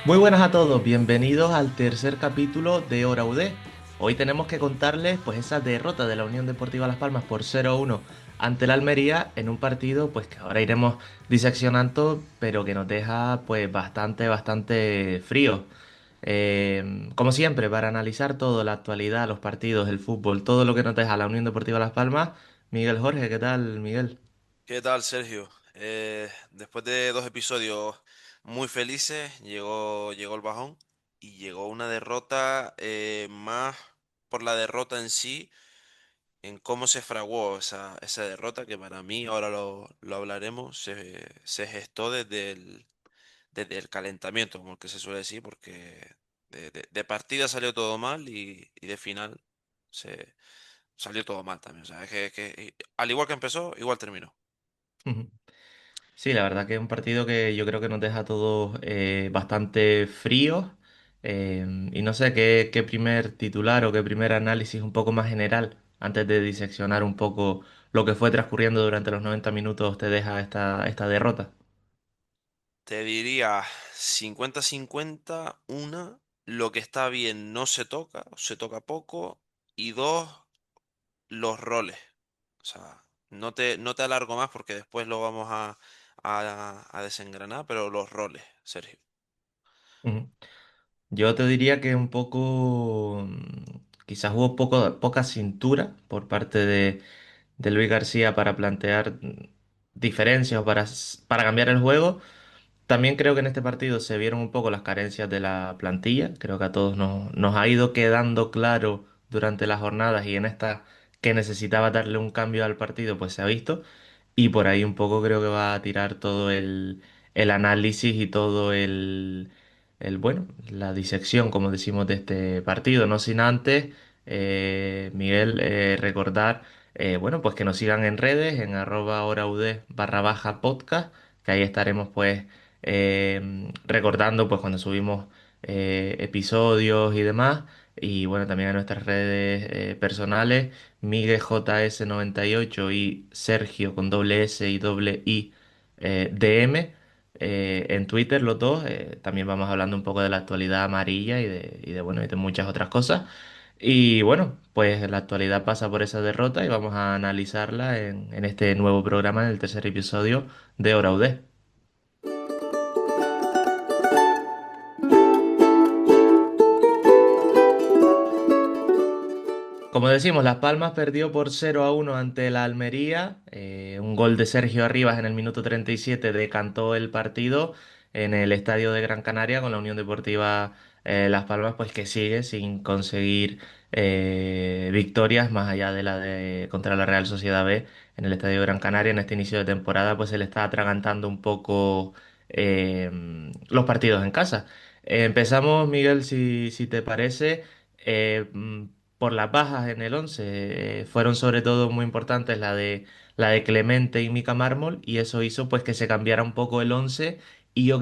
Muy buenas a todos, bienvenidos al tercer capítulo de Hora UD. Hoy tenemos que contarles pues esa derrota de la Unión Deportiva Las Palmas por 0-1 ante la Almería en un partido pues que ahora iremos diseccionando, pero que nos deja pues bastante frío. Como siempre, para analizar todo, la actualidad, los partidos, el fútbol, todo lo que nos deja la Unión Deportiva Las Palmas, Miguel Jorge, ¿qué tal, Miguel? ¿Qué tal, Sergio? Después de dos episodios muy felices, llegó el bajón y llegó una derrota más por la derrota en sí, en cómo se fraguó esa derrota, que para mí, ahora lo hablaremos, se gestó desde el calentamiento, como el que se suele decir, porque de partida salió todo mal y de final se salió todo mal también. O sea, es que al igual que empezó, igual terminó. Sí, la verdad que es un partido que yo creo que nos deja a todos bastante fríos. Y no sé qué primer titular o qué primer análisis un poco más general, antes de diseccionar un poco lo que fue transcurriendo durante los 90 minutos, te deja esta derrota. Te diría 50-50, una, lo que está bien no se toca, o se toca poco, y dos, los roles. O sea, no te alargo más porque después lo vamos a desengranar, pero los roles, Sergio. Ujú. Yo te diría que un poco, quizás hubo poca cintura por parte de Luis García para plantear diferencias o para cambiar el juego. También creo que en este partido se vieron un poco las carencias de la plantilla. Creo que a todos nos ha ido quedando claro durante las jornadas y en esta que necesitaba darle un cambio al partido, pues se ha visto. Y por ahí un poco creo que va a tirar todo el análisis y todo bueno, la disección, como decimos, de este partido. No sin antes, Miguel, recordar, bueno, pues que nos sigan en redes, en @horaud_podcast, que ahí estaremos pues recordando pues cuando subimos episodios y demás. Y bueno, también a nuestras redes personales, MiguelJS98 y Sergio con doble S y doble I DM. En Twitter los dos, también vamos hablando un poco de la actualidad amarilla bueno, y de muchas otras cosas. Y bueno, pues la actualidad pasa por esa derrota y vamos a analizarla en este nuevo programa, en el tercer episodio de Hora UD. Como decimos, Las Palmas perdió por 0-1 ante la Almería. Un gol de Sergio Arribas en el minuto 37 decantó el partido en el estadio de Gran Canaria con la Unión Deportiva Las Palmas, pues que sigue sin conseguir victorias más allá de la de contra la Real Sociedad B en el estadio de Gran Canaria. En este inicio de temporada, pues se le está atragantando un poco los partidos en casa. Empezamos, Miguel, si te parece. eh, mm, por las bajas en el 11 fueron sobre todo muy importantes la de Clemente y Mica Mármol, y eso hizo pues que se cambiara un poco el 11. Y yo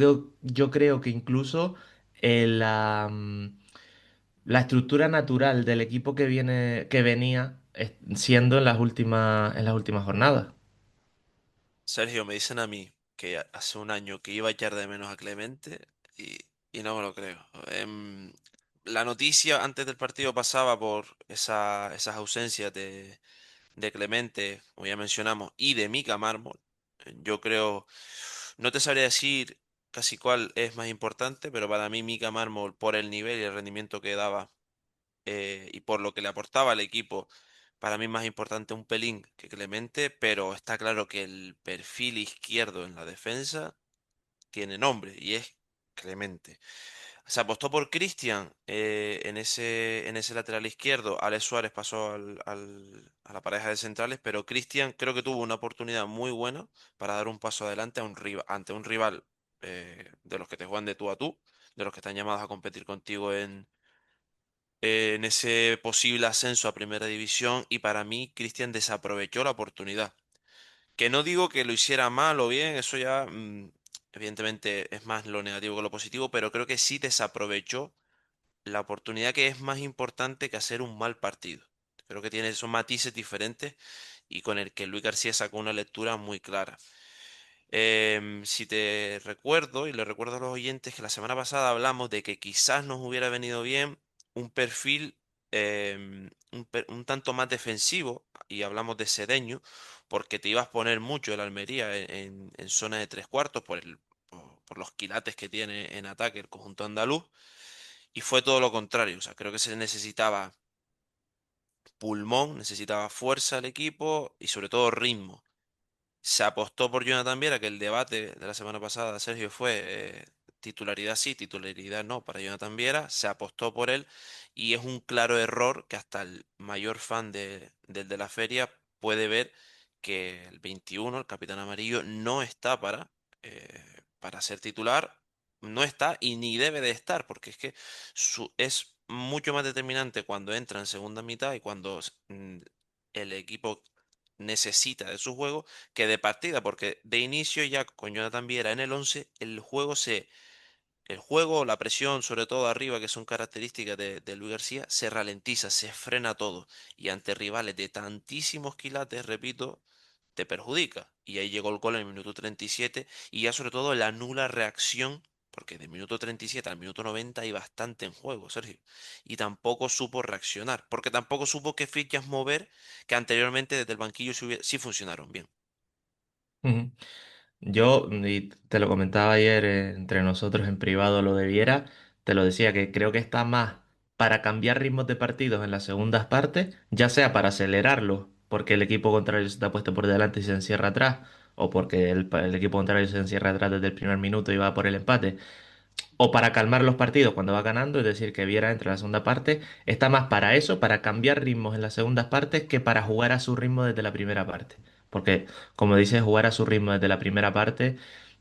creo que incluso la estructura natural del equipo que venía siendo en las últimas jornadas. Sergio, me dicen a mí que hace un año que iba a echar de menos a Clemente y, y no me lo creo. La noticia antes del partido pasaba por esas ausencias de Clemente, como ya mencionamos, y de Mika Mármol. Yo creo, no te sabría decir casi cuál es más importante, pero para mí Mika Mármol, por el nivel y el rendimiento que daba y por lo que le aportaba al equipo, para mí es más importante un pelín que Clemente, pero está claro que el perfil izquierdo en la defensa tiene nombre y es Clemente. Se apostó por Cristian en ese lateral izquierdo. Alex Suárez pasó a la pareja de centrales, pero Cristian creo que tuvo una oportunidad muy buena para dar un paso adelante ante un rival de los que te juegan de tú a tú, de los que están llamados a competir contigo en ese posible ascenso a Primera División. Y para mí, Cristian desaprovechó la oportunidad. Que no digo que lo hiciera mal o bien, eso ya evidentemente es más lo negativo que lo positivo, pero creo que sí desaprovechó la oportunidad, que es más importante que hacer un mal partido. Creo que tiene esos matices diferentes y con el que Luis García sacó una lectura muy clara. Si te recuerdo, y le recuerdo a los oyentes, que la semana pasada hablamos de que quizás nos hubiera venido bien un perfil un tanto más defensivo, y hablamos de Cedeño, porque te ibas a poner mucho el Almería en zona de tres cuartos por los quilates que tiene en ataque el conjunto andaluz, y fue todo lo contrario. O sea, creo que se necesitaba pulmón, necesitaba fuerza al equipo y sobre todo ritmo. Se apostó por Jonathan Viera, que el debate de la semana pasada, Sergio, fue titularidad sí, titularidad no para Jonathan Viera. Se apostó por él y es un claro error que hasta el mayor fan del de la feria puede ver que el 21, el capitán amarillo, no está para ser titular. No está y ni debe de estar, porque es que es mucho más determinante cuando entra en segunda mitad y cuando el equipo necesita de su juego que de partida, porque de inicio ya con Jonathan Viera en el 11 el juego, la presión, sobre todo arriba, que son características de Luis García, se ralentiza, se frena todo. Y ante rivales de tantísimos quilates, repito, te perjudica. Y ahí llegó el gol en el minuto 37 y ya sobre todo la nula reacción, porque del minuto 37 al minuto 90 hay bastante en juego, Sergio. Y tampoco supo reaccionar, porque tampoco supo qué fichas mover, que anteriormente desde el banquillo sí funcionaron bien. Ujú. Yo, y te lo comentaba ayer entre nosotros en privado, lo de Viera, te lo decía que creo que está más para cambiar ritmos de partidos en las segundas partes, ya sea para acelerarlo, porque el equipo contrario se está puesto por delante y se encierra atrás, o porque el equipo contrario se encierra atrás desde el primer minuto y va por el empate, o para calmar los partidos cuando va ganando, es decir, que Viera entre la segunda parte, está más para eso, para cambiar ritmos en las segundas partes, que para jugar a su ritmo desde la primera parte. Porque, como dices, jugar a su ritmo desde la primera parte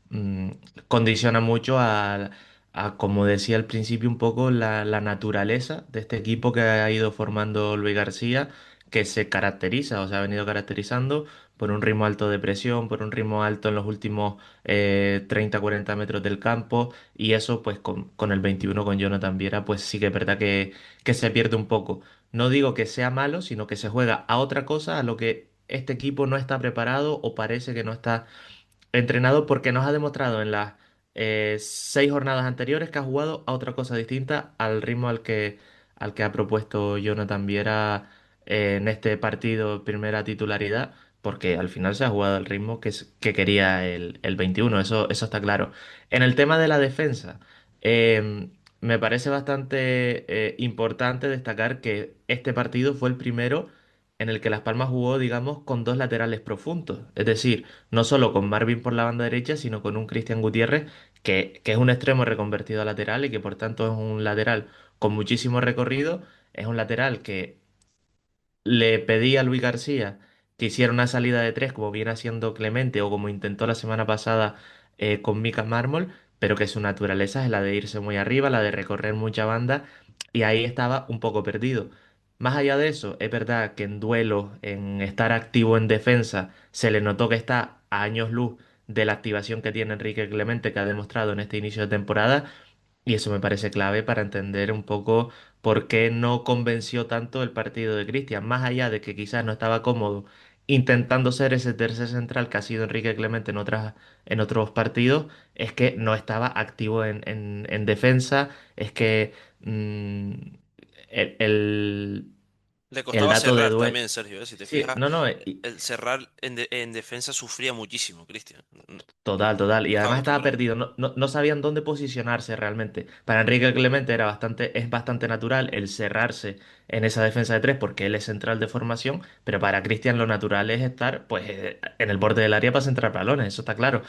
mm, condiciona mucho como decía al principio, un poco la naturaleza de este equipo que ha ido formando Luis García, que se caracteriza o se ha venido caracterizando por un ritmo alto de presión, por un ritmo alto en los últimos 30-40 metros del campo, y eso pues con el 21 con Jonathan Viera pues sí que es verdad que se pierde un poco. No digo que sea malo, sino que se juega a otra cosa, a lo que este equipo no está preparado o parece que no está entrenado, porque nos ha demostrado en las 6 jornadas anteriores que ha jugado a otra cosa distinta al ritmo al que ha propuesto Jonathan Viera en este partido, primera titularidad, porque al final se ha jugado al ritmo que quería el 21, eso está claro. En el tema de la defensa, me parece bastante importante destacar que este partido fue el primero en el que Las Palmas jugó, digamos, con dos laterales profundos. Es decir, no solo con Marvin por la banda derecha, sino con un Cristian Gutiérrez que es un extremo reconvertido a lateral y que por tanto es un lateral con muchísimo recorrido. Es un lateral que le pedí a Luis García que hiciera una salida de tres, como viene haciendo Clemente o como intentó la semana pasada con Micas Mármol, pero que su naturaleza es la de irse muy arriba, la de recorrer mucha banda, y ahí estaba un poco perdido. Más allá de eso, es verdad que en duelos, en estar activo en defensa, se le notó que está a años luz de la activación que tiene Enrique Clemente, que ha demostrado en este inicio de temporada, y eso me parece clave para entender un poco por qué no convenció tanto el partido de Cristian, más allá de que quizás no estaba cómodo intentando ser ese tercer central que ha sido Enrique Clemente en otros partidos, es que no estaba activo en defensa, es que el, el- Le el costaba dato de cerrar duelo... también, Sergio, ¿eh? Si te Sí, fijas, no, no, el cerrar en defensa sufría muchísimo, Cristian. total, total. No Y estaba además estaba acostumbrado. perdido. No sabían dónde posicionarse realmente. Para Enrique Clemente es bastante natural el cerrarse en esa defensa de tres porque él es central de formación, pero para Cristian lo natural es estar pues en el borde del área para centrar balones, eso está claro.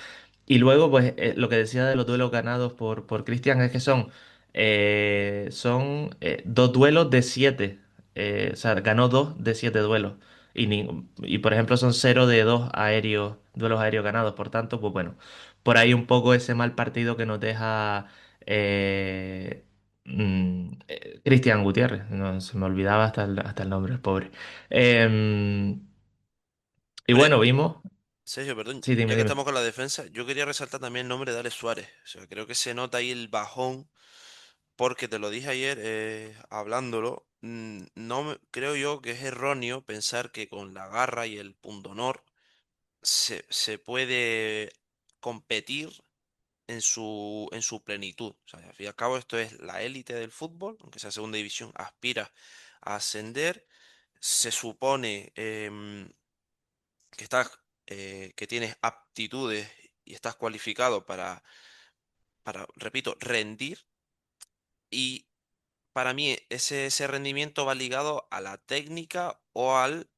Y luego, pues, lo que decía de los duelos ganados por Cristian es que dos duelos de 7. O sea, ganó 2 de 7 duelos. Y por ejemplo, son 0 de 2 duelos aéreos ganados. Por tanto, pues bueno, por ahí un poco ese mal partido que nos deja Cristian Gutiérrez. No, se me olvidaba hasta el nombre, el pobre. Em, y Pero bueno, vimos. Sergio, perdón, Sí, ya dime, que dime. estamos con la defensa, yo quería resaltar también el nombre de Alex Suárez. O sea, creo que se nota ahí el bajón, porque te lo dije ayer hablándolo. No creo yo que es erróneo pensar que con la garra y el pundonor se puede competir en su plenitud. O sea, al fin y al cabo esto es la élite del fútbol, aunque sea segunda división, aspira a ascender. Se supone que estás, que tienes aptitudes y estás cualificado repito, rendir. Y para mí ese rendimiento va ligado a la técnica o al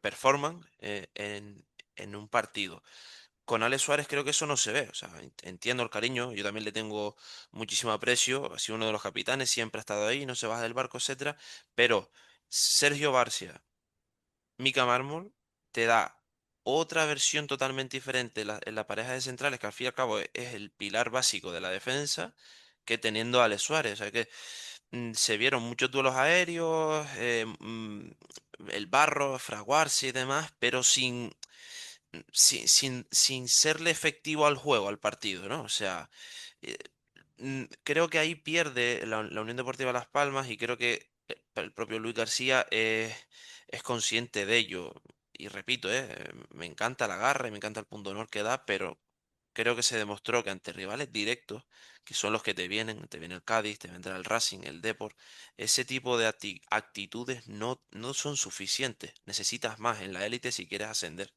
performance en un partido. Con Alex Suárez creo que eso no se ve. O sea, entiendo el cariño, yo también le tengo muchísimo aprecio, ha sido uno de los capitanes, siempre ha estado ahí, no se baja del barco, etcétera. Pero Sergio Barcia, Mika Mármol, te da otra versión totalmente diferente en la pareja de centrales, que al fin y al cabo es el pilar básico de la defensa, que teniendo a Alex Suárez. O sea que se vieron muchos duelos aéreos, el Barro, Fraguarsi y demás, pero sin serle efectivo al juego, al partido, ¿no? O sea, eh, creo que ahí pierde la Unión Deportiva Las Palmas y creo que el propio Luis García es consciente de ello. Y repito, me encanta la garra y me encanta el punto de honor que da, pero creo que se demostró que ante rivales directos, que son los que te viene el Cádiz, te vendrá el Racing, el Depor, ese tipo de actitudes no son suficientes. Necesitas más en la élite si quieres ascender.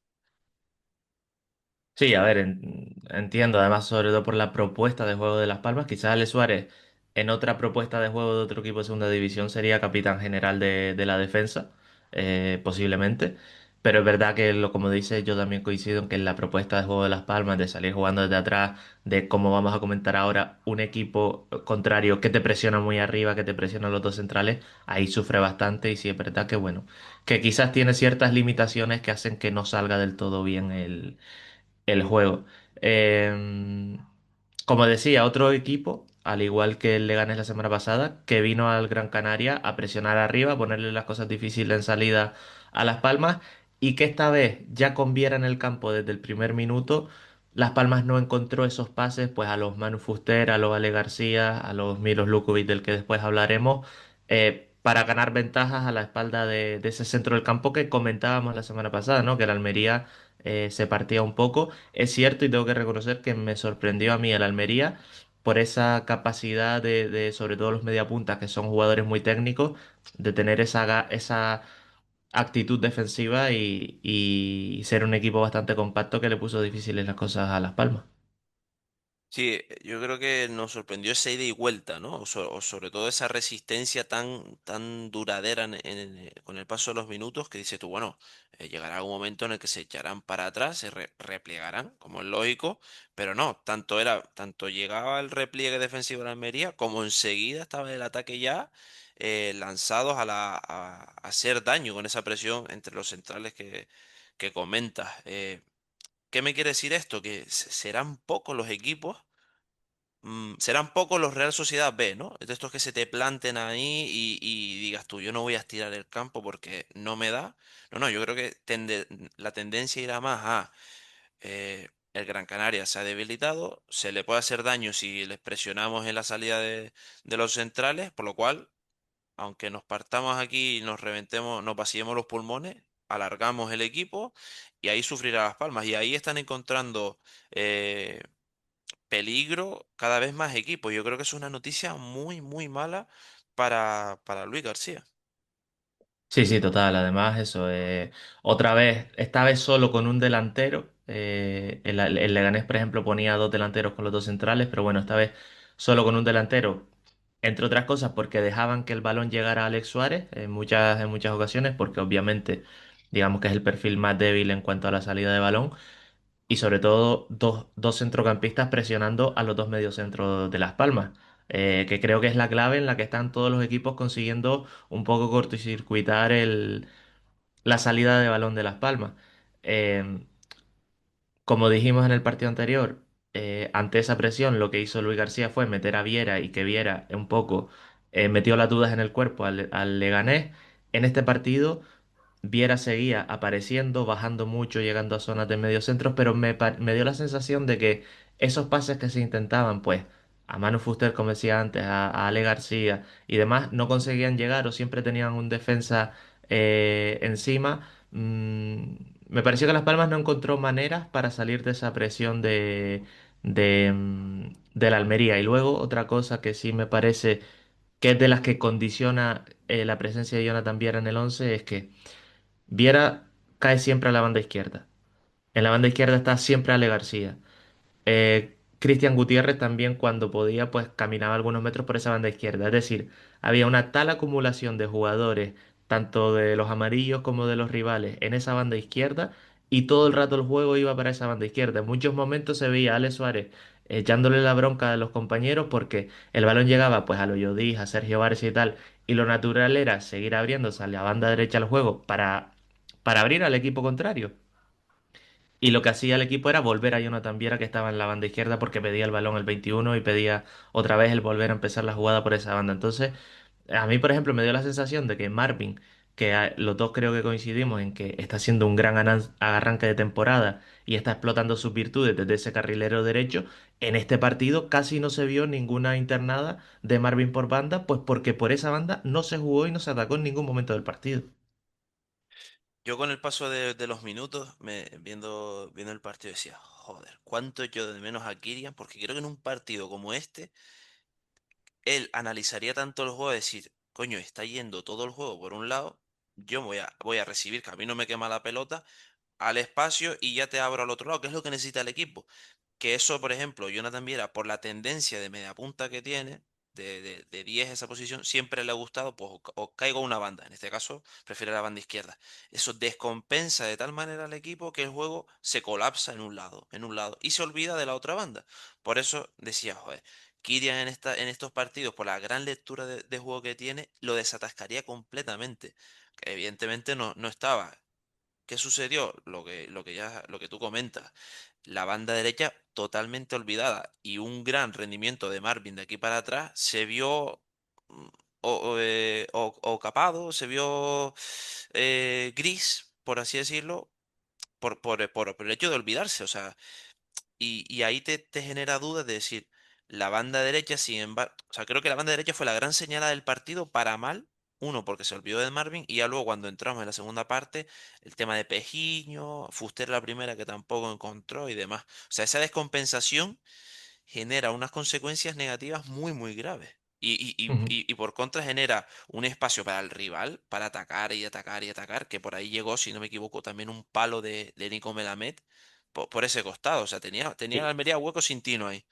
Sí, a ver, entiendo, además, sobre todo por la propuesta de juego de Las Palmas. Quizás Ale Suárez, en otra propuesta de juego de otro equipo de segunda división, sería capitán general de la defensa, posiblemente. Pero es verdad que, como dices, yo también coincido en que en la propuesta de juego de Las Palmas, de salir jugando desde atrás, de cómo vamos a comentar ahora, un equipo contrario que te presiona muy arriba, que te presiona los dos centrales, ahí sufre bastante. Y sí es verdad que, bueno, que quizás tiene ciertas limitaciones que hacen que no salga del todo bien el juego. Eh, Como decía, otro equipo, al igual que el Leganés la semana pasada, que vino al Gran Canaria a presionar arriba, a ponerle las cosas difíciles en salida a Las Palmas, y que esta vez, ya con Viera en el campo desde el primer minuto, Las Palmas no encontró esos pases pues a los Manu Fuster, a los Ale García, a los Milos Lukovic, del que después hablaremos, para ganar ventajas a la espalda de ese centro del campo que comentábamos la semana pasada, ¿no? Que el Almería se partía un poco. Es cierto y tengo que reconocer que me sorprendió a mí el Almería por esa capacidad sobre todo los mediapuntas, que son jugadores muy técnicos, de tener esa actitud defensiva y ser un equipo bastante compacto que le puso difíciles las cosas a Las Palmas. Sí, yo creo que nos sorprendió esa ida y vuelta, ¿no? O sobre todo esa resistencia tan duradera con el paso de los minutos que dices tú, bueno, llegará un momento en el que se echarán para atrás, se replegarán, como es lógico, pero no, tanto llegaba el repliegue defensivo de la Almería como enseguida estaba el ataque ya lanzados a hacer daño con esa presión entre los centrales que comentas. ¿Qué me quiere decir esto? Que serán pocos los equipos, serán pocos los Real Sociedad B, ¿no? De estos que se te planten ahí y digas tú, yo no voy a estirar el campo porque no me da. No, yo creo que la tendencia irá más a el Gran Canaria se ha debilitado, se le puede hacer daño si les presionamos en la salida de los centrales, por lo cual, aunque nos partamos aquí y nos reventemos, nos vaciemos los pulmones, alargamos el equipo y ahí sufrirá Las Palmas. Y ahí están encontrando eh, peligro cada vez más equipos. Yo creo que es una noticia muy mala para Luis García. Sí, sí, total. Además, eso, otra vez, esta vez solo con un delantero. El Leganés, por ejemplo, ponía dos delanteros con los dos centrales, pero bueno, esta vez solo con un delantero. Entre otras cosas, porque dejaban que el balón llegara a Alex Suárez en muchas ocasiones, porque obviamente, digamos que es el perfil más débil en cuanto a la salida de balón y sobre todo dos centrocampistas presionando a los dos mediocentros de Las Palmas, que creo que es la clave en la que están todos los equipos consiguiendo un poco cortocircuitar la salida de balón de Las Palmas. Eh, Como dijimos en el partido anterior, ante esa presión lo que hizo Luis García fue meter a Viera y que Viera un poco metió las dudas en el cuerpo al Leganés. En este partido Viera seguía apareciendo, bajando mucho, llegando a zonas de mediocentros, pero me dio la sensación de que esos pases que se intentaban, pues, a Manu Fuster, como decía antes, a Ale García y demás, no conseguían llegar o siempre tenían un defensa encima. me pareció que Las Palmas no encontró maneras para salir de esa presión de la Almería. Y luego otra cosa que sí me parece que es de las que condiciona la presencia de Jonathan Viera en el 11 es que Viera cae siempre a la banda izquierda. En la banda izquierda está siempre Ale García. Cristian Gutiérrez también cuando podía pues caminaba algunos metros por esa banda izquierda. Es decir, había una tal acumulación de jugadores, tanto de los amarillos como de los rivales, en esa banda izquierda y todo el rato el juego iba para esa banda izquierda. En muchos momentos se veía a Ale Suárez echándole la bronca a los compañeros porque el balón llegaba pues a los Llodis, a Sergio Barça y tal, y lo natural era seguir abriéndose a la banda derecha al juego para abrir al equipo contrario. Y lo que hacía el equipo era volver a Jonathan Viera que estaba en la banda izquierda porque pedía el balón el 21 y pedía otra vez el volver a empezar la jugada por esa banda. Entonces, a mí, por ejemplo, me dio la sensación de que Marvin, los dos creo que coincidimos en que está haciendo un gran arranque de temporada y está explotando sus virtudes desde ese carrilero derecho, en este partido casi no se vio ninguna internada de Marvin por banda, pues porque por esa banda no se jugó y no se atacó en ningún momento del partido. Yo con el paso de los minutos, viendo el partido, decía, joder, cuánto yo de menos a Kylian, porque creo que en un partido como este, él analizaría tanto el juego y decir, coño, está yendo todo el juego por un lado, yo voy a recibir, que a mí no me quema la pelota, al espacio y ya te abro al otro lado, que es lo que necesita el equipo. Que eso, por ejemplo, Jonathan Viera, por la tendencia de media punta que tiene, de 10 esa posición, siempre le ha gustado, pues o caigo a una banda. En este caso, prefiere la banda izquierda. Eso descompensa de tal manera al equipo que el juego se colapsa en un lado, y se olvida de la otra banda. Por eso decía, joder, Kylian en estos partidos, por la gran lectura de juego que tiene, lo desatascaría completamente. Que evidentemente no estaba. ¿Qué sucedió? Lo que tú comentas. La banda derecha totalmente olvidada y un gran rendimiento de Marvin de aquí para atrás se vio mm, o capado, se vio gris, por así decirlo, por el hecho de olvidarse. O sea, y ahí te genera dudas de decir, la banda derecha, sin embargo, o sea, creo que la banda derecha fue la gran señala del partido para mal. Uno, porque se olvidó de Marvin, y ya luego cuando entramos en la segunda parte, el tema de Pejiño, Fuster la primera que tampoco encontró y demás. O sea, esa descompensación genera unas consecuencias negativas muy, muy graves. Y por contra genera un espacio para el rival para atacar y atacar y atacar, que por ahí llegó, si no me equivoco, también un palo de Nico Melamed por ese costado. O sea, tenía la Ujú. Almería hueco sin tino ahí.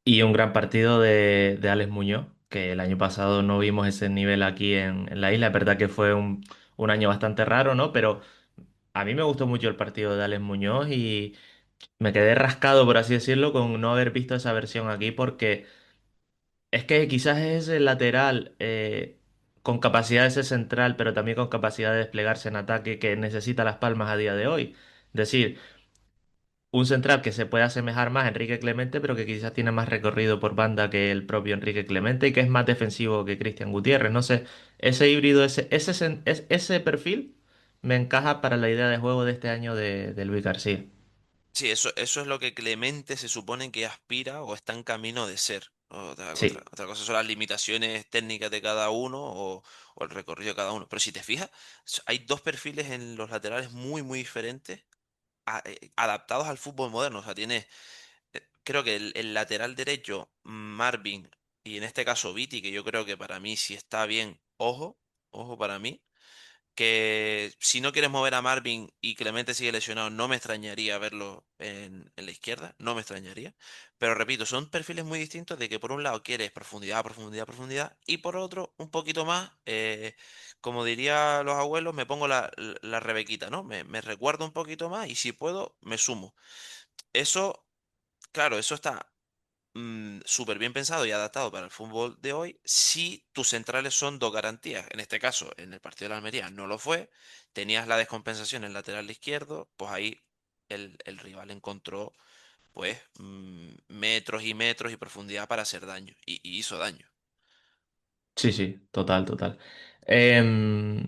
Y un gran partido de Alex Muñoz, que el año pasado no vimos ese nivel aquí en la isla. Es verdad que fue un año bastante raro, ¿no? Pero a mí me gustó mucho el partido de Alex Muñoz y me quedé rascado, por así decirlo, con no haber visto esa versión aquí, porque es que quizás es el lateral con capacidad de ser central, pero también con capacidad de desplegarse en ataque que necesita Las Palmas a día de hoy. Es decir, un central que se puede asemejar más a Enrique Clemente, pero que quizás tiene más recorrido por banda que el propio Enrique Clemente y que es más defensivo que Cristian Gutiérrez. No sé, ese híbrido, ese perfil me encaja para la idea de juego de este año de Luis García. Sí, eso es lo que Clemente se supone que aspira o está en camino de ser. Sí. Otra cosa son las limitaciones técnicas de cada uno o el recorrido de cada uno. Pero si te fijas, hay dos perfiles en los laterales muy, muy diferentes, adaptados al fútbol moderno. O sea, tienes, creo que el lateral derecho, Marvin, y en este caso Viti, que yo creo que para mí si está bien, ojo para mí que si no quieres mover a Marvin y Clemente sigue lesionado, no me extrañaría verlo en la izquierda, no me extrañaría. Pero repito, son perfiles muy distintos de que por un lado quieres profundidad, profundidad, profundidad, y por otro un poquito más, como diría los abuelos, me pongo la rebequita, ¿no? Me recuerdo un poquito más y si puedo, me sumo. Eso, claro, eso está súper bien pensado y adaptado para el fútbol de hoy si tus centrales son dos garantías. En este caso, en el partido de la Almería no lo fue. Tenías la descompensación en el lateral izquierdo, pues ahí el rival encontró pues metros y metros y profundidad para hacer daño y hizo daño. Sí, sí, total, total. Em,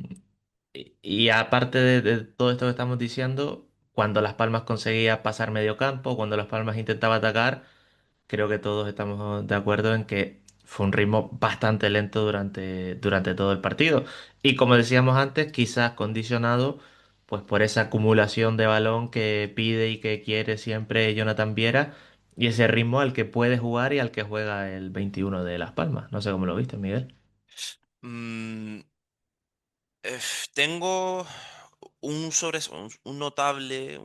y aparte de todo esto que estamos diciendo, cuando Las Palmas conseguía pasar medio campo, cuando Las Palmas intentaba atacar, creo que todos estamos de acuerdo en que fue un ritmo bastante lento durante todo el partido. Y como decíamos antes, quizás condicionado pues por esa acumulación de balón que pide y que quiere siempre Jonathan Viera y ese ritmo al que puede jugar y al que juega el 21 de Las Palmas. No sé cómo lo viste, Miguel. Mm, eh, tengo un notable,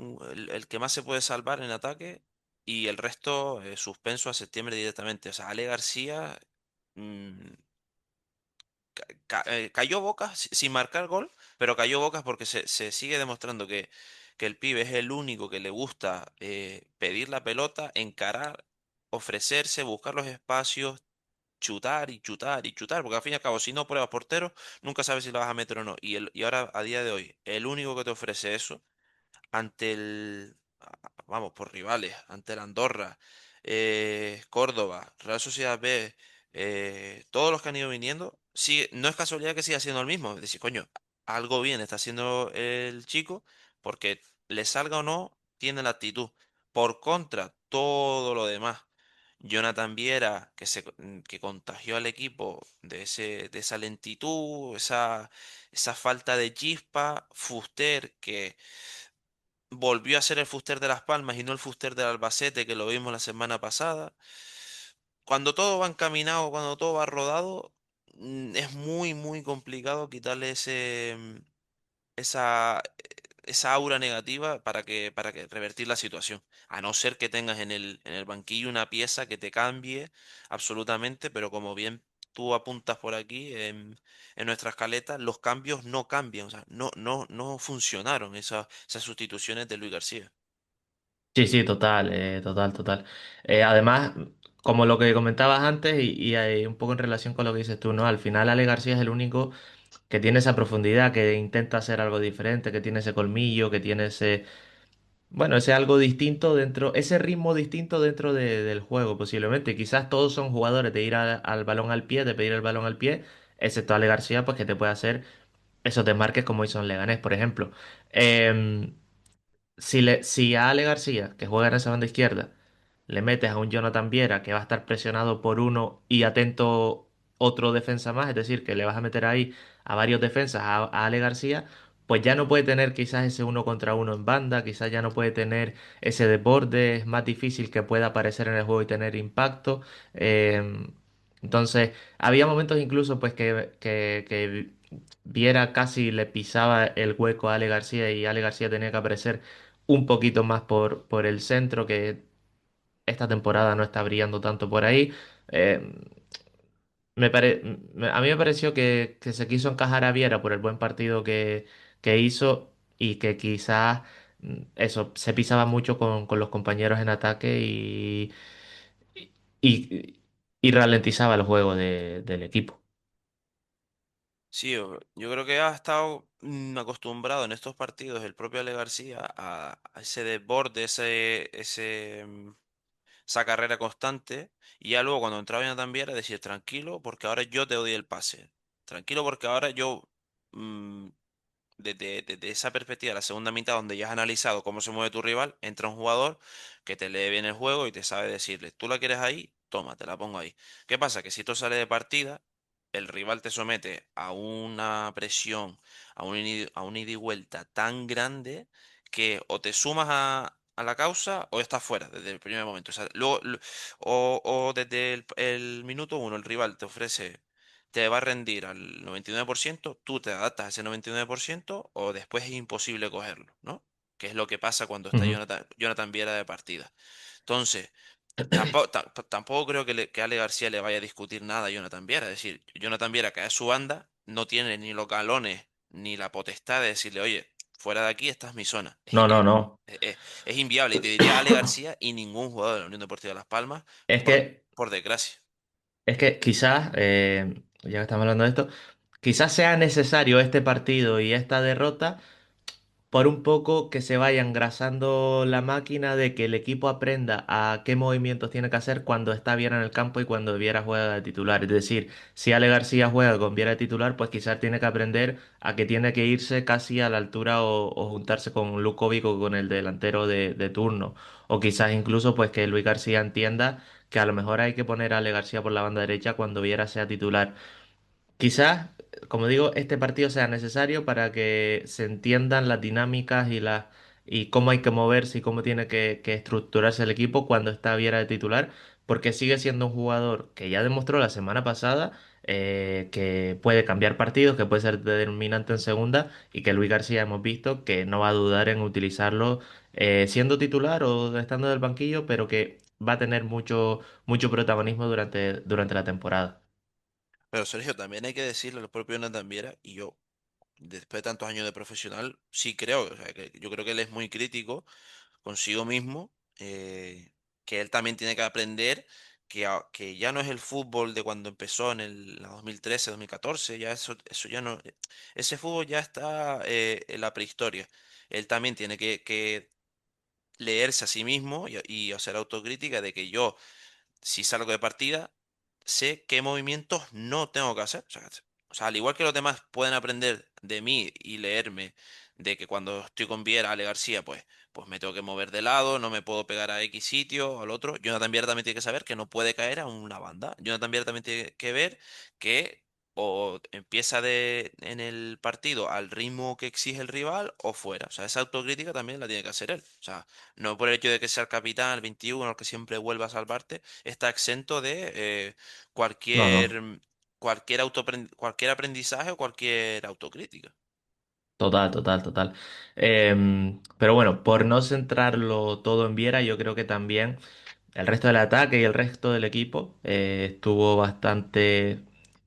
el que más se puede salvar en ataque y el resto suspenso a septiembre directamente. O sea, Ale García mm, cayó Bocas sin marcar gol, pero cayó Bocas porque se sigue demostrando que el pibe es el único que le gusta pedir la pelota, encarar, ofrecerse, buscar los espacios, chutar y chutar y chutar, porque al fin y al cabo, si no pruebas portero, nunca sabes si la vas a meter o no. Y ahora, a día de hoy, el único que te ofrece eso ante vamos, por rivales, ante el Andorra, Córdoba, Real Sociedad B, todos los que han ido viniendo, sí, no es casualidad que siga siendo el mismo. Es decir, coño, algo bien está haciendo el chico, porque le salga o no, tiene la actitud. Por contra, todo lo demás. Jonathan Viera, que contagió al equipo de esa lentitud, esa falta de chispa. Fuster, que volvió a ser el Fuster de Las Palmas y no el Fuster del Albacete que lo vimos la semana pasada. Cuando todo va encaminado, cuando todo va rodado, es muy, muy complicado quitarle esa, esa aura negativa para que revertir la situación. A no ser que tengas en el banquillo una pieza que te cambie absolutamente, pero como bien tú apuntas por aquí en nuestra escaleta, los cambios no cambian, o sea, no funcionaron esas sustituciones de Luis García. Sí, sí, total, total, total. Además, como lo que comentabas antes y un poco en relación con lo que dices tú, ¿no? Al final Ale García es el único que tiene esa profundidad, que intenta hacer algo diferente, que tiene ese colmillo, que tiene ese, bueno, ese algo distinto dentro, ese ritmo distinto dentro del juego posiblemente. Quizás todos son jugadores de ir al balón al pie, de pedir el balón al pie, excepto Ale García, pues que te puede hacer esos desmarques como hizo en Leganés, por ejemplo. Em, si a Ale García, que juega en esa banda izquierda, le metes a un Jonathan Viera que va a estar presionado por uno y atento otro defensa más, es decir, que le vas a meter ahí a varios defensas a Ale García, pues ya no puede tener quizás ese uno contra uno en banda, quizás ya no puede tener ese desborde, es más difícil que pueda aparecer en el juego y tener impacto. Eh, entonces, había momentos incluso pues que Viera casi le pisaba el hueco a Ale García y Ale García tenía que aparecer un poquito más por el centro, que esta temporada no está brillando tanto por ahí. Eh, a mí me pareció que se quiso encajar a Viera por el buen partido que hizo y que quizás eso se pisaba mucho con los compañeros en ataque y, y ralentizaba el juego del equipo. Sí, yo creo que ha estado acostumbrado en estos partidos el propio Ale García a ese desborde, esa carrera constante, y ya luego cuando entraba Jonathan Viera decir tranquilo porque ahora yo te doy el pase, tranquilo porque ahora yo, mm, desde esa perspectiva, la segunda mitad donde ya has analizado cómo se mueve tu rival, entra un jugador que te lee bien el juego y te sabe decirle, tú la quieres ahí, toma, te la pongo ahí. ¿Qué pasa? Que si tú sales de partida, el rival te somete a una presión, a un ida y vuelta tan grande que o te sumas a la causa o estás fuera desde el primer momento. O sea, o desde el minuto uno el rival te va a rendir al 99%, tú te adaptas a ese 99% o después es imposible cogerlo, ¿no? Que es lo que pasa cuando está Ujú. Jonathan Viera de partida. Entonces, tampoco creo que Ale García le vaya a discutir nada a Jonathan Viera. Es decir, Jonathan Viera, que es su banda, no tiene ni los galones ni la potestad de decirle, oye, fuera de aquí, esta es mi zona. No, no, no. Es inviable. Y te diría Ale García y ningún jugador de la Unión Deportiva Las Palmas, Es por, que por desgracia. Es que quizás, ya que estamos hablando de esto, quizás sea necesario este partido y esta derrota por un poco que se vaya engrasando la máquina de que el equipo aprenda a qué movimientos tiene que hacer cuando está bien en el campo y cuando Viera juega de titular. Es decir, si Ale García juega con Viera de titular, pues quizás tiene que aprender a que tiene que irse casi a la altura o juntarse con Lukovic o con el delantero de turno. O quizás incluso pues que Luis García entienda que a lo mejor hay que poner a Ale García por la banda derecha cuando Viera sea titular. Quizás como digo, este partido sea necesario para que se entiendan las dinámicas y cómo hay que moverse y cómo tiene que estructurarse el equipo cuando está Viera de titular, porque sigue siendo un jugador que ya demostró la semana pasada que puede cambiar partidos, que puede ser determinante en segunda y que Luis García hemos visto que no va a dudar en utilizarlo siendo titular o estando del banquillo, pero que va a tener mucho protagonismo durante la temporada. Pero Sergio, también hay que decirle al propio Nathan Viera, y yo, después de tantos años de profesional, sí creo, o sea, que yo creo que él es muy crítico consigo mismo, que él también tiene que aprender que ya no es el fútbol de cuando empezó en el la 2013, 2014, ya eso ya no, ese fútbol ya está en la prehistoria. Él también tiene que leerse a sí mismo y hacer autocrítica de que yo si salgo de partida, sé qué movimientos no tengo que hacer. O sea, al igual que los demás pueden aprender de mí y leerme de que cuando estoy con Viera, Ale García, pues me tengo que mover de lado, no me puedo pegar a X sitio o al otro. Jonathan Viera también tiene que saber que no puede caer a una banda. Jonathan Viera también tiene que ver que o empieza en el partido al ritmo que exige el rival o fuera. O sea, esa autocrítica también la tiene que hacer él. O sea, no por el hecho de que sea el capitán, el 21, el que siempre vuelva a salvarte, está exento de No, no. cualquier, cualquier aprendizaje o cualquier autocrítica. Total, total, total. Pero bueno, por no centrarlo todo en Viera, yo creo que también el resto del ataque y el resto del equipo estuvo bastante.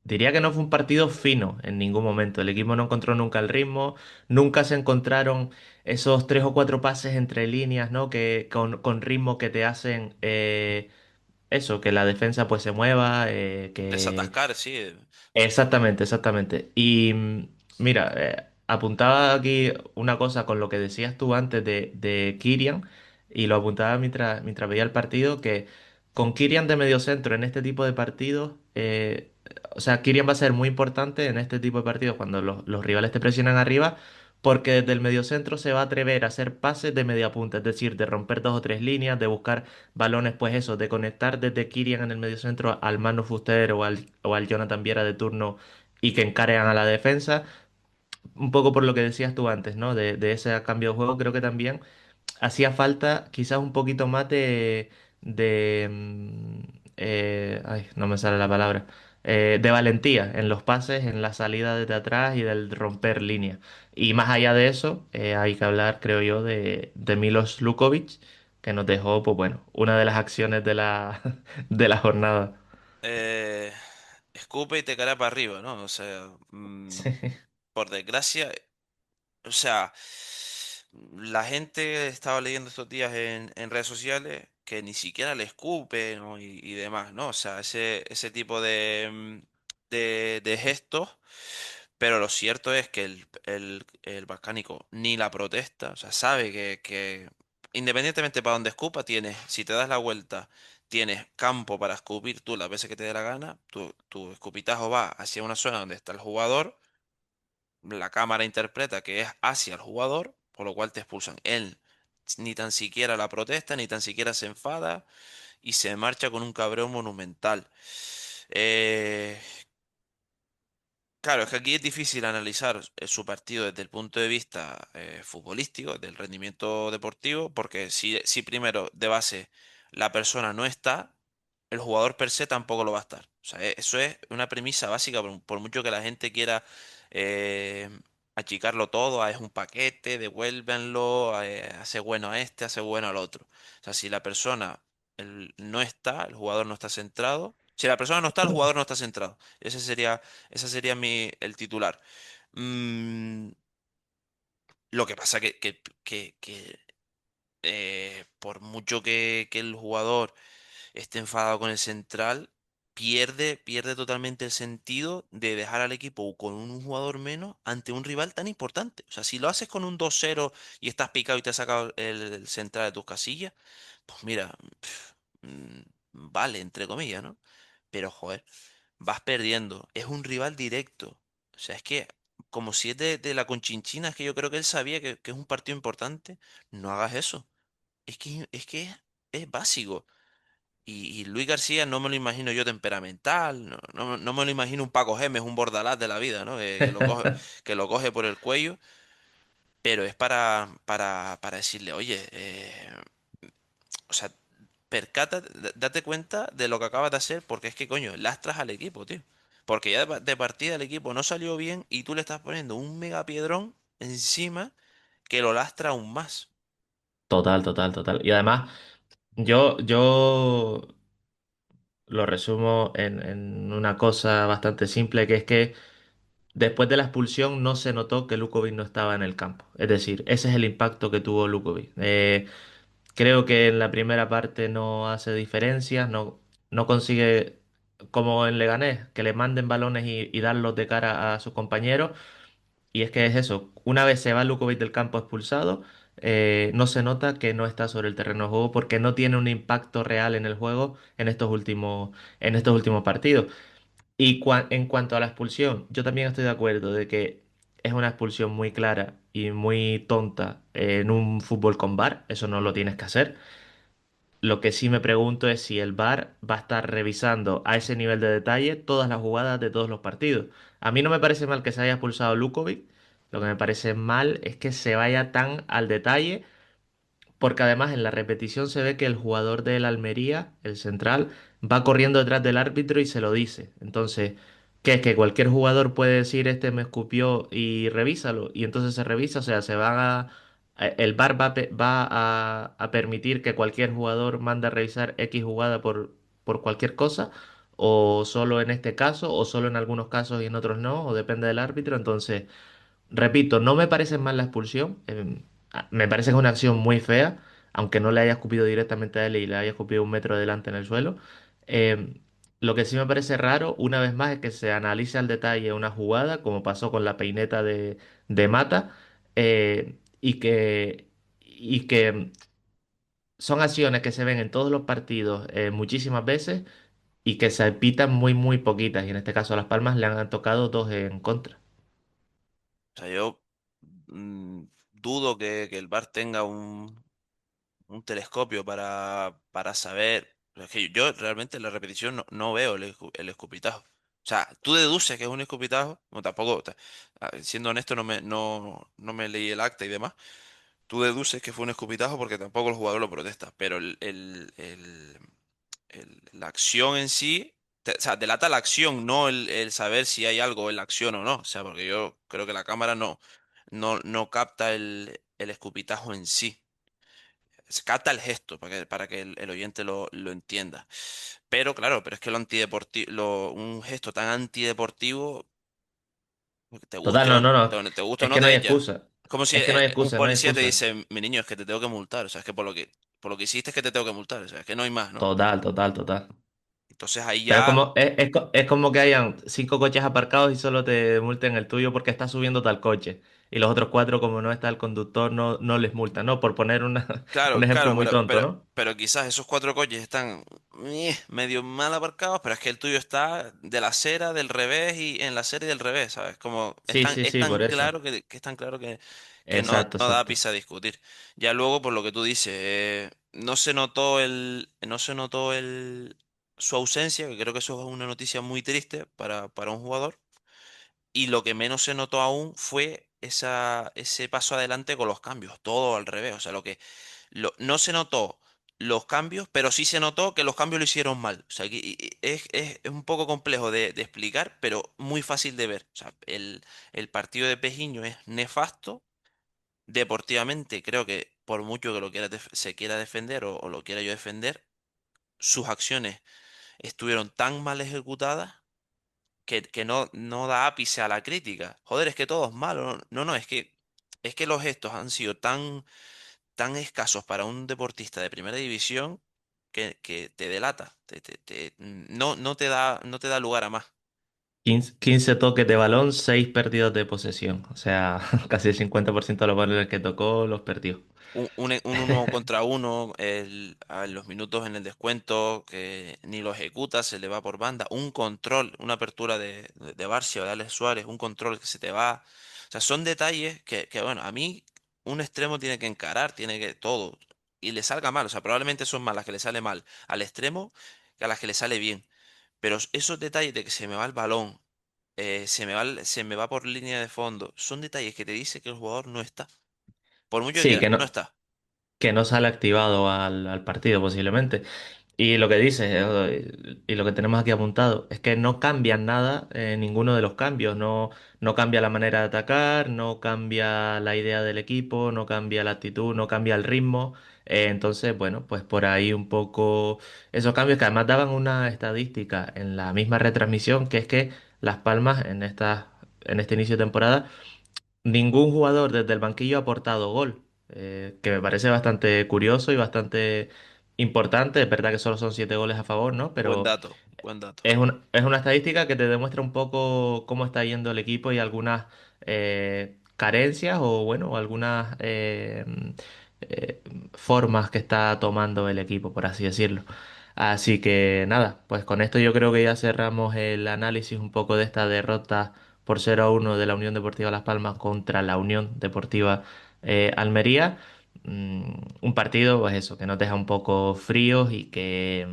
Diría que no fue un partido fino en ningún momento. El equipo no encontró nunca el ritmo, nunca se encontraron esos tres o cuatro pases entre líneas, ¿no? Que con ritmo que te hacen eso, que la defensa pues se mueva, que Desatascar, sí. exactamente, exactamente. Y mira, apuntaba aquí una cosa con lo que decías tú antes de Kylian, y lo apuntaba mientras veía el partido, que con Kylian de mediocentro en este tipo de partidos, o sea, Kylian va a ser muy importante en este tipo de partidos cuando los rivales te presionan arriba, porque desde el mediocentro se va a atrever a hacer pases de media punta, es decir, de romper dos o tres líneas, de buscar balones, pues eso, de conectar desde Kylian en el mediocentro al Manu Fuster o al Jonathan Viera de turno y que encaren a la defensa. Un poco por lo que decías tú antes, ¿no? De ese cambio de juego, creo que también hacía falta quizás un poquito más ay, no me sale la palabra. De valentía en los pases, en la salida desde atrás y del romper línea. Y más allá de eso, hay que hablar, creo yo, de Milos Lukovic, que nos dejó, pues bueno, una de las acciones de la jornada. Eh, escupe y te caerá para arriba, ¿no? O sea, por desgracia, o sea, la gente estaba leyendo estos días en redes sociales que ni siquiera le escupe, ¿no? Y demás, ¿no? O sea, ese tipo de gestos. Pero lo cierto es que el Balcánico ni la protesta, o sea, sabe que independientemente para donde escupa, tienes, si te das la vuelta, tienes campo para escupir tú las veces que te dé la gana, tu escupitajo va hacia una zona donde está el jugador, la cámara interpreta que es hacia el jugador, por lo cual te expulsan. Él ni tan siquiera la protesta, ni tan siquiera se enfada y se marcha con un cabreo monumental. Eh, Claro, es que aquí es difícil analizar su partido desde el punto de vista futbolístico, del rendimiento deportivo, porque si primero de base la persona no está, el jugador per se tampoco lo va a estar. O sea, eso es una premisa básica, por mucho que la gente quiera eh, achicarlo todo, es un paquete, devuélvenlo, hace bueno a este, hace bueno al otro. O sea, si la persona no está, el jugador no está centrado. Si la persona no está, el jugador no está centrado. Ese sería el titular. Mm, lo que pasa que por mucho que el jugador esté enfadado con el central, pierde totalmente el sentido de dejar al equipo con un jugador menos ante un rival tan importante. O sea, si lo haces con un 2-0 y estás picado y te has sacado el central de tus casillas, pues mira, mm, vale, entre comillas, ¿no? Pero, joder, vas perdiendo. Es un rival directo. O sea, es que, como si es de la Conchinchina, es que yo creo que él sabía que es un partido importante. No hagas eso. Es que es básico. Y Luis García no me lo imagino yo temperamental, no me lo imagino un Paco Gémez, un Bordalás de la vida, ¿no? Que lo coge por el cuello, pero es para decirle, oye, o sea, date cuenta de lo que acabas de hacer, porque es que, coño, lastras al equipo, tío. Porque ya de partida el equipo no salió bien y tú le estás poniendo un mega piedrón encima que lo lastra aún más. Total, total, total. Y además, yo lo resumo en una cosa bastante simple, que es que después de la expulsión no se notó que Lukovic no estaba en el campo. Es decir, ese es el impacto que tuvo Lukovic. Creo que en la primera parte no hace diferencias, no consigue, como en Leganés, que le manden balones y darlos de cara a sus compañeros. Y es que es eso, una vez se va Lukovic del campo expulsado, no se nota que no está sobre el terreno de juego porque no tiene un impacto real en el juego en estos últimos partidos. Y en cuanto a la expulsión, yo también estoy de acuerdo de que es una expulsión muy clara y muy tonta en un fútbol con VAR, eso no lo tienes que hacer. Lo que sí me pregunto es si el VAR va a estar revisando a ese nivel de detalle todas las jugadas de todos los partidos. A mí no me parece mal que se haya expulsado Lukovic, lo que me parece mal es que se vaya tan al detalle porque además en la repetición se ve que el jugador del Almería, el central, va corriendo detrás del árbitro y se lo dice. Entonces, ¿qué es que cualquier jugador puede decir este me escupió y revísalo? Y entonces se revisa, o sea, el VAR va a permitir que cualquier jugador mande a revisar X jugada por cualquier cosa, o solo en este caso, o solo en algunos casos y en otros no, o depende del árbitro. Entonces, repito, no me parece mal la expulsión. Me parece que es una acción muy fea, aunque no le haya escupido directamente a él y le haya escupido un metro adelante en el suelo. Eh, lo que sí me parece raro, una vez más, es que se analice al detalle una jugada, como pasó con la peineta de Mata, y que son acciones que se ven en todos los partidos muchísimas veces y que se pitan muy, muy poquitas. Y en este caso a Las Palmas le han tocado dos en contra. O sea, yo dudo que el VAR tenga un telescopio para saber. Es que yo realmente en la repetición no veo el escupitajo. O sea, tú deduces que es un escupitajo, no tampoco, siendo honesto, no me leí el acta y demás. Tú deduces que fue un escupitajo porque tampoco el jugador lo protesta, pero la acción en sí, o sea, delata la acción, no el saber si hay algo en la acción o no. O sea, porque yo creo que la cámara no capta el escupitajo en sí. Se capta el gesto para que el oyente lo entienda. Pero claro, pero es que lo antideportivo, un gesto tan antideportivo, te Total, guste no, o, no, no. te guste o Es no que te no hay des ya. excusa. Es como si Es que no hay un excusa, no hay policía te excusa. dice, mi niño, es que te tengo que multar. O sea, es que por lo que hiciste es que te tengo que multar. O sea, es que no hay más, ¿no? Total, total, total. Entonces ahí Pero ya, es como que hayan cinco coches aparcados y solo te multen el tuyo porque está subiendo tal coche. Y los otros cuatro, como no está el conductor, no les multan, ¿no? Por poner un claro, ejemplo claro, muy tonto, ¿no? pero quizás esos cuatro coches están medio mal aparcados, pero es que el tuyo está de la acera del revés y en la acera del revés, ¿sabes? Como Sí, sí, es sí, tan por eso. claro que es tan claro que Exacto, no da exacto. pista a discutir. Ya luego, por lo que tú dices, no se notó su ausencia, que creo que eso es una noticia muy triste para un jugador. Y lo que menos se notó aún fue ese paso adelante con los cambios, todo al revés. O sea, no se notó los cambios, pero sí se notó que los cambios lo hicieron mal. O sea, que es un poco complejo de explicar, pero muy fácil de ver. O sea, el partido de Pejiño es nefasto. Deportivamente, creo que por mucho que se quiera defender o lo quiera yo defender, sus acciones estuvieron tan mal ejecutadas que no da ápice a la crítica. Joder, es que todo es malo. No, es que los gestos han sido tan escasos para un deportista de primera división que te delata. No te da lugar a más. 15 toques de balón, 6 perdidos de posesión. O sea, casi el 50% de los balones que tocó los perdió. Un uno contra uno a los minutos en el descuento que ni lo ejecuta, se le va por banda. Un control, una apertura de Barcia o de Alex Suárez, un control que se te va. O sea, son detalles bueno, a mí un extremo tiene que encarar, tiene que todo. y le salga mal. O sea, probablemente son más las que le sale mal al extremo que a las que le sale bien. Pero esos detalles de que se me va el balón, se me va por línea de fondo, son detalles que te dice que el jugador no está. Por mucho que Sí, digan, no está. que no sale activado al partido posiblemente. Y lo que dices, y lo que tenemos aquí apuntado, es que no cambian nada, ninguno de los cambios. No, no cambia la manera de atacar, no cambia la idea del equipo, no cambia la actitud, no cambia el ritmo. Entonces, bueno, pues por ahí un poco esos cambios que además daban una estadística en la misma retransmisión, que es que Las Palmas en este inicio de temporada ningún jugador desde el banquillo ha aportado gol, que me parece bastante curioso y bastante importante. Es verdad que solo son 7 goles a favor, ¿no? Buen Pero dato, buen dato. es una estadística que te demuestra un poco cómo está yendo el equipo y algunas carencias o, bueno, algunas eh, formas que está tomando el equipo, por así decirlo. Así que nada, pues con esto yo creo que ya cerramos el análisis un poco de esta derrota por 0-1 de la Unión Deportiva Las Palmas contra la Unión Deportiva Almería. Un partido, pues eso, que nos deja un poco fríos y que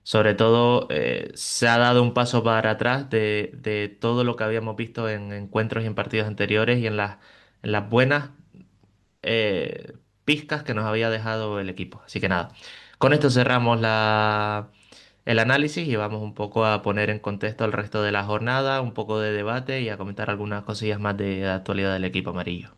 sobre todo se ha dado un paso para atrás de todo lo que habíamos visto en encuentros y en partidos anteriores y en las buenas pizcas que nos había dejado el equipo. Así que nada, con esto cerramos el análisis y vamos un poco a poner en contexto el resto de la jornada, un poco de debate y a comentar algunas cosillas más de actualidad del equipo amarillo.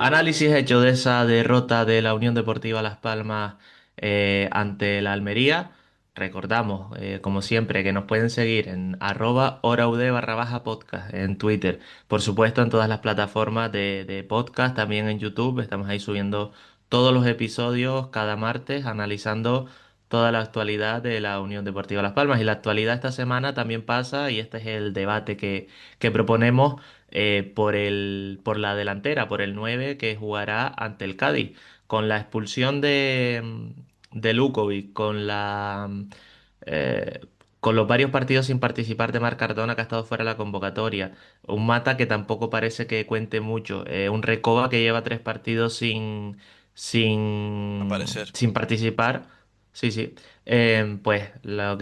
Análisis hecho de esa derrota de la Unión Deportiva Las Palmas ante la Almería. Recordamos, como siempre, que nos pueden seguir en @horaud_podcast en Twitter. Por supuesto, en todas las plataformas de podcast, también en YouTube. Estamos ahí subiendo todos los episodios cada martes, analizando toda la actualidad de la Unión Deportiva Las Palmas. Y la actualidad esta semana también pasa, y este es el debate que proponemos por la delantera, por el 9 que jugará ante el Cádiz. Con la expulsión de Lukovic, eh, con los varios partidos sin participar de Marc Cardona, que ha estado fuera de la convocatoria, un Mata que tampoco parece que cuente mucho, un Recoba que lleva 3 partidos A parecer. sin participar. Sí, sí. Pues lo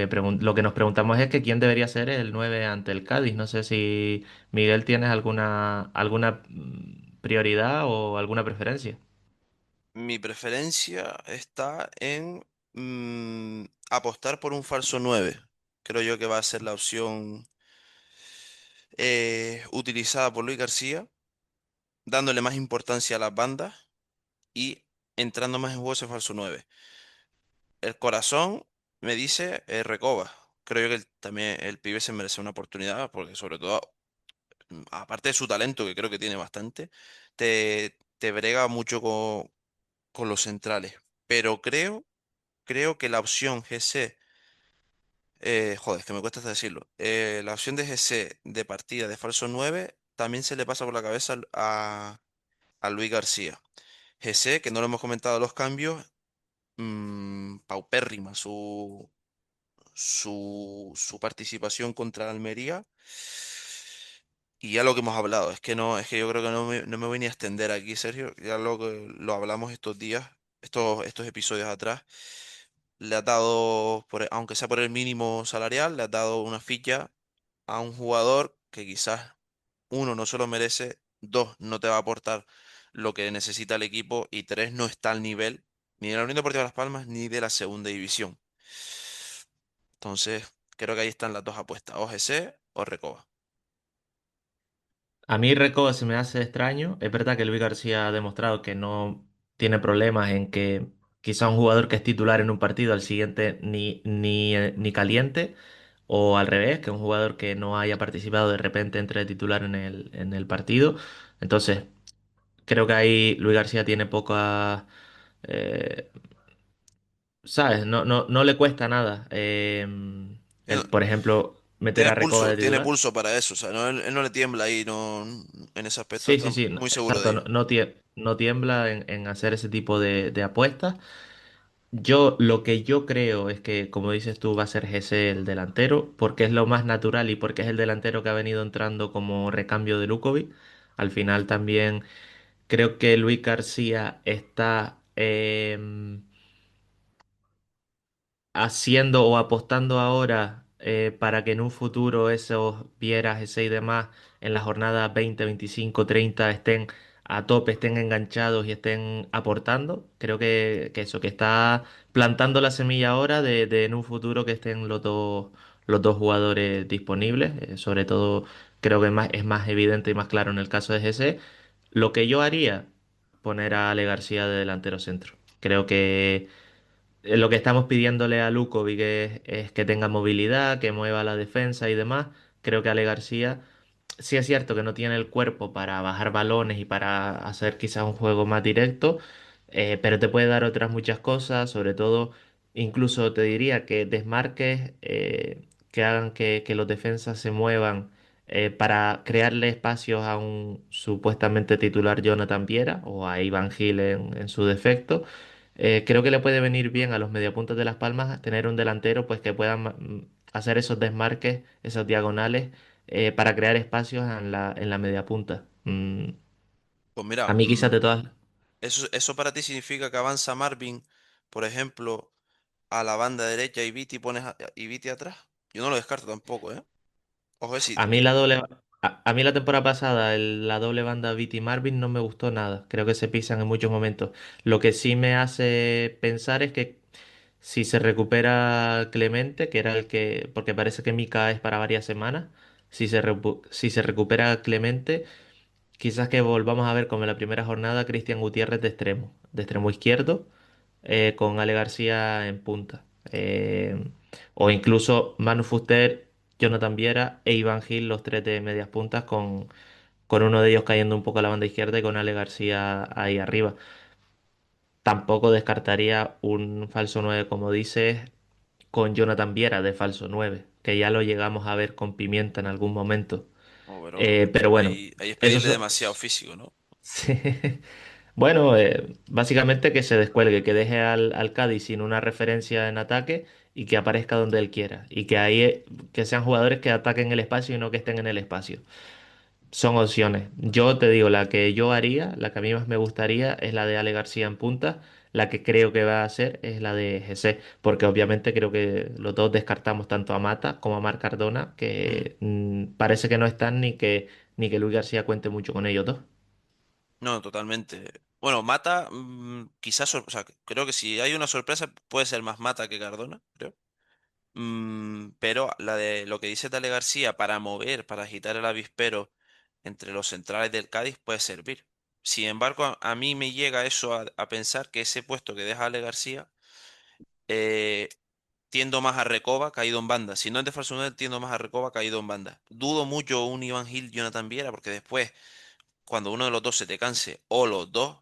que nos preguntamos es que quién debería ser el 9 ante el Cádiz. No sé si Miguel, ¿tienes alguna prioridad o alguna preferencia? Mi preferencia está en apostar por un falso 9. Creo yo que va a ser la opción utilizada por Luis García, dándole más importancia a las bandas y entrando más en juego ese falso 9. El corazón me dice Recoba. Creo yo que también el pibe se merece una oportunidad porque sobre todo, aparte de su talento, que creo que tiene bastante, te brega mucho con los centrales. Pero creo que la opción GC, joder, es que me cuesta hasta decirlo, la opción de GC de partida de falso 9 también se le pasa por la cabeza a Luis García. GC, que no lo hemos comentado los cambios, paupérrima su participación contra la Almería. Y ya lo que hemos hablado, es que no, es que yo creo que no me voy ni a extender aquí, Sergio. Ya lo que lo hablamos estos días, estos episodios atrás. Le has dado, aunque sea por el mínimo salarial, le has dado una ficha a un jugador que quizás, uno, no se lo merece, dos, no te va a aportar lo que necesita el equipo y tres, no está al nivel ni de la Unión Deportiva Las Palmas ni de la segunda división. Entonces, creo que ahí están las dos apuestas, o GC o Recoba. A mí Recoba se me hace extraño. Es verdad que Luis García ha demostrado que no tiene problemas en que quizá un jugador que es titular en un partido al siguiente ni caliente, o al revés, que un jugador que no haya participado de repente entre titular en el partido. Entonces, creo que ahí Luis García tiene poca... eh, ¿Sabes? No le cuesta nada. Por ejemplo, meter a Recoba de Tiene titular. pulso para eso, o sea, no, él no le tiembla ahí, no, en ese aspecto Sí, está sí, sí, muy seguro de exacto. ello. No tiembla en hacer ese tipo de apuestas. Yo lo que yo creo es que, como dices tú, va a ser Jesse el delantero, porque es lo más natural y porque es el delantero que ha venido entrando como recambio de Lukovic. Al final también creo que Luis García está haciendo o apostando ahora para que en un futuro esos Vieras, ese y demás en las jornadas 20, 25, 30 estén a tope, estén enganchados y estén aportando. Creo que eso, que está plantando la semilla ahora de en un futuro que estén los dos jugadores disponibles. Sobre todo creo que es más evidente y más claro en el caso de GC. Lo que yo haría, poner a Ale García de delantero centro. Creo que lo que estamos pidiéndole a Lukovic es que tenga movilidad, que mueva la defensa y demás. Creo que Ale García sí es cierto que no tiene el cuerpo para bajar balones y para hacer quizás un juego más directo, pero te puede dar otras muchas cosas, sobre todo, incluso te diría que desmarques que hagan que los defensas se muevan para crearle espacios a un supuestamente titular Jonathan Viera o a Ivan Gil en su defecto. Creo que le puede venir bien a los mediapuntas de Las Palmas tener un delantero pues que pueda hacer esos desmarques, esos diagonales para crear espacios en la media punta. Pues A mira, mí quizás de todas, eso para ti significa que avanza Marvin, por ejemplo, a la banda derecha y Viti pones y Viti atrás. Yo no lo descarto tampoco, ¿eh? Ojo, si a mí a mí la temporada pasada la doble banda Viti Marvin no me gustó nada. Creo que se pisan en muchos momentos. Lo que sí me hace pensar es que si se recupera Clemente, que era el que, porque parece que Mika es para varias semanas, si se recupera Clemente, quizás que volvamos a ver como en la primera jornada Cristian Gutiérrez de extremo izquierdo, con Ale García en punta. O incluso Manu Fuster, Jonathan Viera e Iván Gil, los tres de medias puntas, con uno de ellos cayendo un poco a la banda izquierda y con Ale García ahí arriba. Tampoco descartaría un falso 9 como dices, con Jonathan Viera de falso 9 que ya lo llegamos a ver con Pimienta en algún momento. oh, pero Pero bueno, ahí es eso pedirle demasiado físico, ¿no? sí. Bueno, básicamente que se descuelgue, que deje al Cádiz sin una referencia en ataque y que aparezca donde él quiera. Y que ahí que sean jugadores que ataquen el espacio y no que estén en el espacio. Son opciones. Yo te digo, la que yo haría, la que a mí más me gustaría es la de Ale García en punta. La que creo que va a hacer es la de GC, porque obviamente creo que los dos descartamos tanto a Mata como a Marc Cardona, Mm. que parece que no están ni que Luis García cuente mucho con ellos dos. No, totalmente. Bueno, Mata, quizás, o sea, creo que si hay una sorpresa puede ser más Mata que Cardona, creo. Pero la de lo que dice Tale García para mover, para agitar el avispero entre los centrales del Cádiz puede servir. Sin embargo, a mí me llega eso a pensar que ese puesto que deja Ale García, eh, tiendo más a Recoba caído en banda. Si no es de falso 9, tiendo más a Recoba caído en banda. Dudo mucho un Iván Gil, Jonathan Viera, porque después, cuando uno de los dos se te canse, o los dos,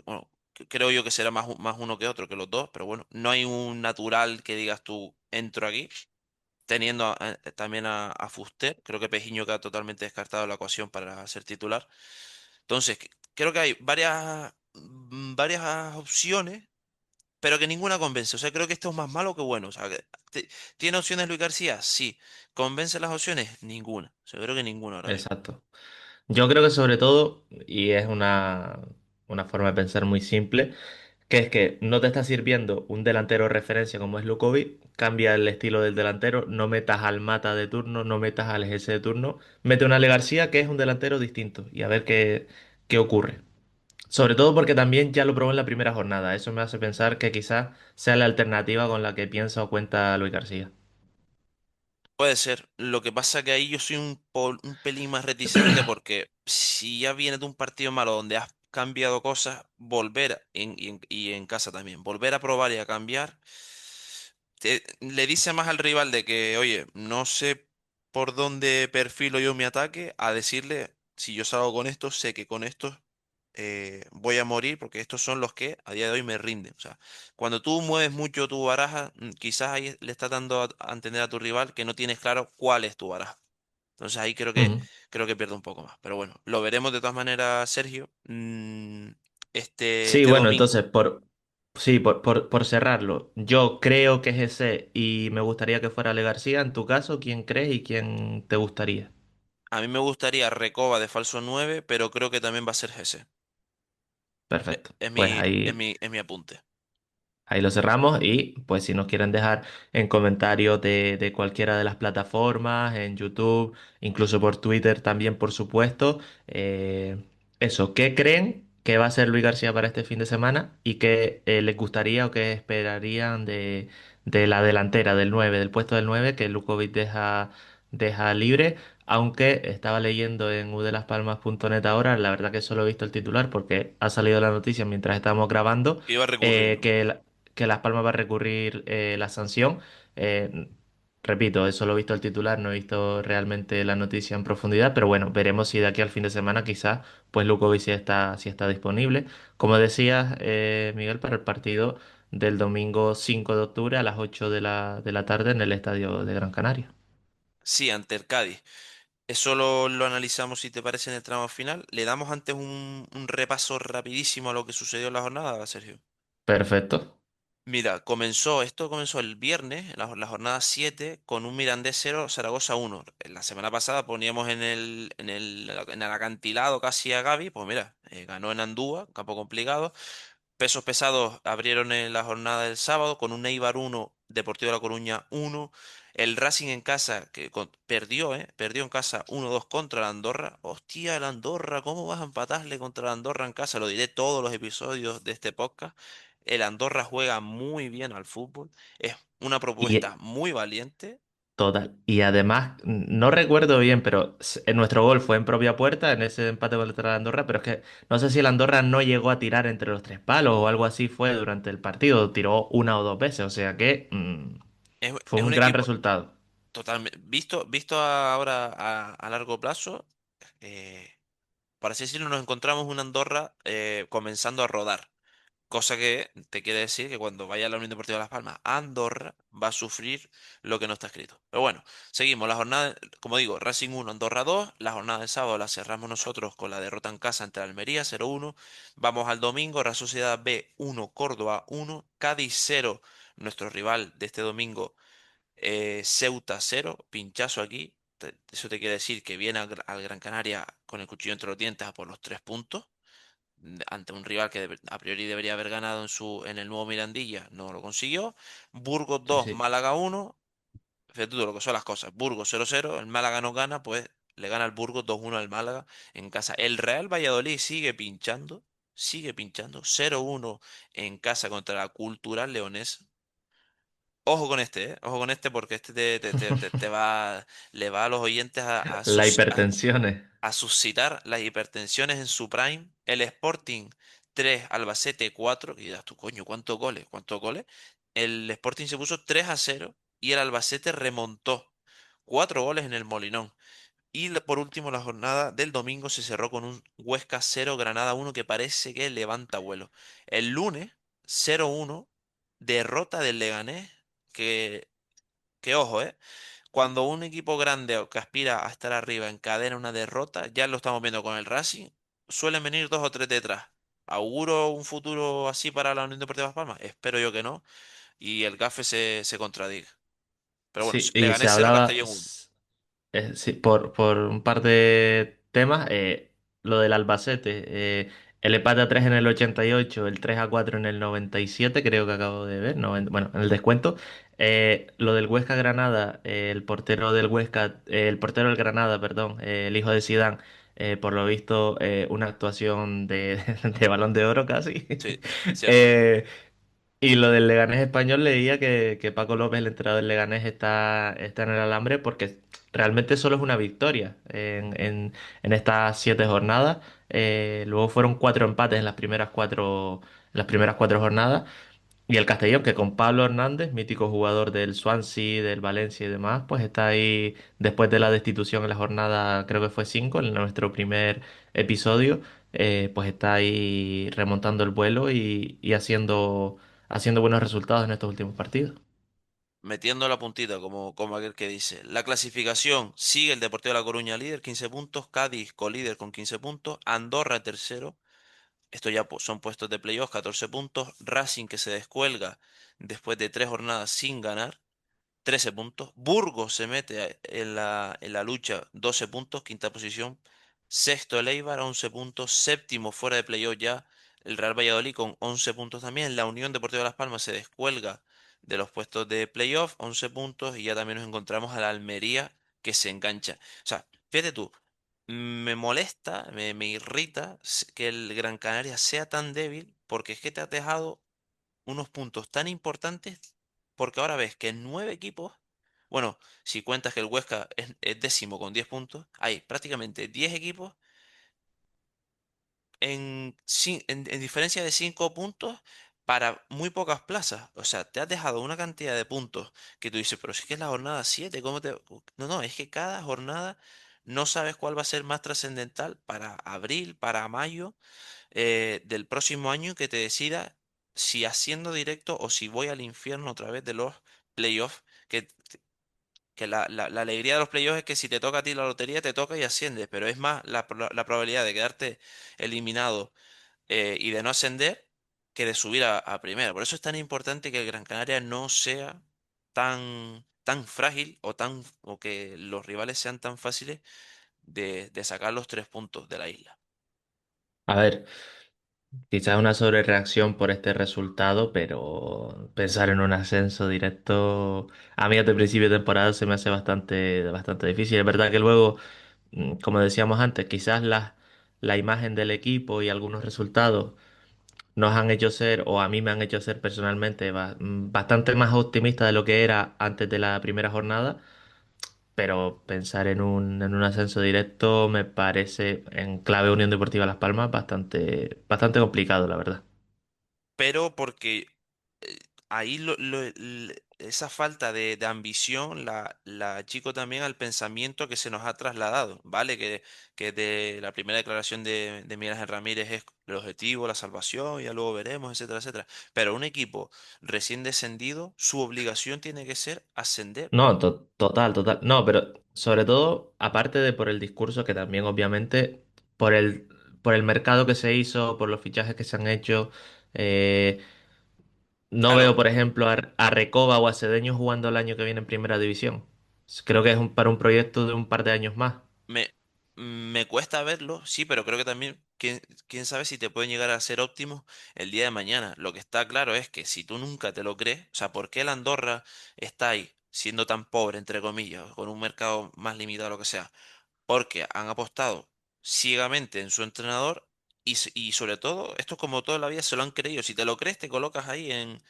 bueno, creo yo que será más uno que otro que los dos, pero bueno, no hay un natural que digas tú, entro aquí teniendo también a Fuster. Creo que Pejiño queda totalmente descartado de la ecuación para ser titular. Entonces, creo que hay varias opciones, pero que ninguna convence. O sea, creo que esto es más malo que bueno. O sea, ¿tiene opciones Luis García? Sí. ¿Convence las opciones? Ninguna. O sea, creo que ninguna ahora mismo. Exacto. Yo creo que sobre todo, y es una forma de pensar muy simple, que es que no te está sirviendo un delantero de referencia como es Lukovic, cambia el estilo del delantero, no metas al Mata de turno, no metas al GS de turno, mete un Ale García que es un delantero distinto y a ver qué ocurre. Sobre todo porque también ya lo probó en la primera jornada, eso me hace pensar que quizás sea la alternativa con la que piensa o cuenta Luis García. Puede ser. Lo que pasa que ahí yo soy un pelín más reticente porque si ya vienes de un partido malo donde has cambiado cosas, volver y en casa también, volver a probar y a cambiar, le dice más al rival de que, oye, no sé por dónde perfilo yo mi ataque, a decirle, si yo salgo con esto, sé que con esto voy a morir porque estos son los que a día de hoy me rinden. O sea, cuando tú mueves mucho tu baraja, quizás ahí le estás dando a entender a tu rival que no tienes claro cuál es tu baraja. Entonces ahí Ujú. creo que pierde un poco más. Pero bueno, lo veremos de todas maneras, Sergio. Sí, Este bueno, entonces, domingo. Sí, por cerrarlo, yo creo que es ese y me gustaría que fuera Ale García. En tu caso, ¿quién crees y quién te gustaría? A mí me gustaría Recoba de falso 9, pero creo que también va a ser Gese. Perfecto. Es Pues mi, es ahí, mi, es mi apunte. ahí lo cerramos y pues si nos quieren dejar en comentarios de cualquiera de las plataformas, en YouTube, incluso por Twitter también, por supuesto, eso, ¿qué creen que va a ser Luis García para este fin de semana y qué les gustaría o qué esperarían de la delantera del 9 del puesto del 9 que Lukovic deja libre? Aunque estaba leyendo en udelaspalmas.net ahora, la verdad que solo he visto el titular porque ha salido la noticia mientras estábamos grabando, Que iba a recurrir, eh, ¿no? que, que Las Palmas va a recurrir la sanción. Eh, Repito, eso lo he visto el titular, no he visto realmente la noticia en profundidad, pero bueno, veremos si de aquí al fin de semana quizás pues Lukovic sí está disponible. Como decías, Miguel, para el partido del domingo 5 de octubre a las 8 de la tarde en el estadio de Gran Canaria. Sí, ante el Cádiz. Eso lo analizamos, si te parece, en el tramo final. Le damos antes un repaso rapidísimo a lo que sucedió en la jornada, Sergio. Perfecto. Mira, esto comenzó el viernes, la jornada 7 con un Mirandés 0, Zaragoza 1. La semana pasada poníamos en el acantilado casi a Gavi, pues mira, ganó en Andúa, campo complicado. Pesos pesados abrieron en la jornada del sábado con un Eibar 1, Deportivo de La Coruña 1. El Racing en casa, que perdió, perdió en casa 1-2 contra la Andorra. Hostia, el Andorra, ¿cómo vas a empatarle contra la Andorra en casa? Lo diré todos los episodios de este podcast. El Andorra juega muy bien al fútbol. Es una propuesta Y muy valiente. total. Y además, no recuerdo bien, pero en nuestro gol fue en propia puerta, en ese empate contra la Andorra, pero es que no sé si el Andorra no llegó a tirar entre los tres palos o algo así fue durante el partido, tiró una o dos veces, o sea que fue Es un un gran equipo resultado. totalmente. Visto ahora a largo plazo, eh, por así decirlo, nos encontramos una Andorra comenzando a rodar. Cosa que te quiere decir que cuando vaya a la Unión Deportiva Las Palmas, Andorra va a sufrir lo que no está escrito. Pero bueno, seguimos. La jornada, como digo, Racing 1, Andorra 2. La jornada de sábado la cerramos nosotros con la derrota en casa ante la Almería 0-1. Vamos al domingo, Real Sociedad B 1, Córdoba 1, Cádiz 0, nuestro rival de este domingo, Ceuta 0, pinchazo aquí. Eso te quiere decir que viene al Gran Canaria con el cuchillo entre los dientes a por los 3 puntos ante un rival que a priori debería haber ganado en el nuevo Mirandilla, no lo consiguió. Burgos Sí, 2, sí. Málaga 1. Fíjate tú lo que son las cosas. Burgos 0-0, el Málaga no gana, pues le gana el Burgos 2-1 al Málaga en casa. El Real Valladolid sigue pinchando 0-1 en casa contra la Cultural Leonesa. Ojo con este, ¿eh? Ojo con este porque este le va a los oyentes La hipertensión es. a suscitar las hipertensiones en su prime. El Sporting 3, Albacete 4. Y dirás tú, coño, ¿cuántos goles? ¿Cuántos goles? El Sporting se puso 3-0 y el Albacete remontó 4 goles en el Molinón. Y por último, la jornada del domingo se cerró con un Huesca 0, Granada 1 que parece que levanta vuelo. El lunes 0-1, derrota del Leganés, que, que ojo, cuando un equipo grande o que aspira a estar arriba encadena una derrota, ya lo estamos viendo con el Racing, suelen venir dos o tres detrás. ¿Auguro un futuro así para la Unión Deportiva Las Palmas? Espero yo que no. Y el GAFE se contradiga. Pero bueno, Sí, le y gané se 0, hablaba. Castellón 1. Sí, por un par de temas, lo del Albacete, el empate a 3 en el 88, el 3-4 en el 97, creo que acabo de ver, bueno, en el descuento. Lo del Huesca Granada, el portero del Huesca, el portero del Granada, perdón, el hijo de Sidán, por lo visto, una actuación de Balón de Oro casi. Sí, cierto. Eh, y lo del Leganés español leía que Paco López, el entrenador del Leganés, está en el alambre porque realmente solo es una victoria en estas 7 jornadas. Luego fueron 4 empates en las primeras cuatro jornadas. Y el Castellón, que con Pablo Hernández, mítico jugador del Swansea, del Valencia y demás, pues está ahí después de la destitución en la jornada, creo que fue 5 en nuestro primer episodio, pues está ahí remontando el vuelo y haciendo buenos resultados en estos últimos partidos. Metiendo la puntita, como aquel que dice. La clasificación sigue el Deportivo de La Coruña líder, 15 puntos. Cádiz colíder con 15 puntos. Andorra tercero. Esto ya son puestos de playoff, 14 puntos. Racing que se descuelga después de 3 jornadas sin ganar, 13 puntos. Burgos se mete en la lucha, 12 puntos, quinta posición. Sexto el Eibar, 11 puntos. Séptimo fuera de playoff ya el Real Valladolid con 11 puntos también. La Unión Deportiva Las Palmas se descuelga de los puestos de playoff, 11 puntos. Y ya también nos encontramos a la Almería que se engancha. O sea, fíjate tú, me molesta, me irrita que el Gran Canaria sea tan débil porque es que te ha dejado unos puntos tan importantes, porque ahora ves que en 9 equipos, bueno, si cuentas que el Huesca es décimo con 10 puntos, hay prácticamente 10 equipos en diferencia de 5 puntos para muy pocas plazas. O sea, te has dejado una cantidad de puntos que tú dices, pero si es que es la jornada 7, ¿cómo te...? No, no, es que cada jornada no sabes cuál va a ser más trascendental para abril, para mayo del próximo año que te decida si haciendo directo o si voy al infierno otra vez de los playoffs. Que la alegría de los playoffs es que si te toca a ti la lotería, te toca y asciendes, pero es más la probabilidad de quedarte eliminado y de no ascender que de subir a primera. Por eso es tan importante que el Gran Canaria no sea tan frágil o que los rivales sean tan fáciles de sacar los 3 puntos de la isla. A ver, quizás una sobrereacción por este resultado, pero pensar en un ascenso directo a mí desde el principio de temporada se me hace bastante difícil. Es verdad que luego, como decíamos antes, quizás la imagen del equipo y algunos resultados nos han hecho ser, o a mí me han hecho ser personalmente, bastante más optimista de lo que era antes de la primera jornada, pero pensar en un ascenso directo me parece, en clave Unión Deportiva Las Palmas, bastante complicado, la verdad. Pero porque eh, ahí esa falta de ambición la achico también al pensamiento que se nos ha trasladado, ¿vale? Que de la primera declaración de Miguel Ángel Ramírez es el objetivo, la salvación, ya luego veremos, etcétera, etcétera. Pero un equipo recién descendido, su obligación tiene que ser ascender. No, total. No, pero sobre todo, aparte de por el discurso, que también obviamente por por el mercado que se hizo, por los fichajes que se han hecho, eh, no Claro, veo, por ejemplo, a Recoba o a Cedeño jugando el año que viene en Primera División. Creo que es para un proyecto de un par de años más. Me, me cuesta verlo, sí, pero creo que también, quién sabe si te pueden llegar a ser óptimos el día de mañana. Lo que está claro es que si tú nunca te lo crees, o sea, ¿por qué el Andorra está ahí, siendo tan pobre, entre comillas, con un mercado más limitado, lo que sea? Porque han apostado ciegamente en su entrenador y sobre todo, esto es como toda la vida se lo han creído. Si te lo crees, te colocas ahí en,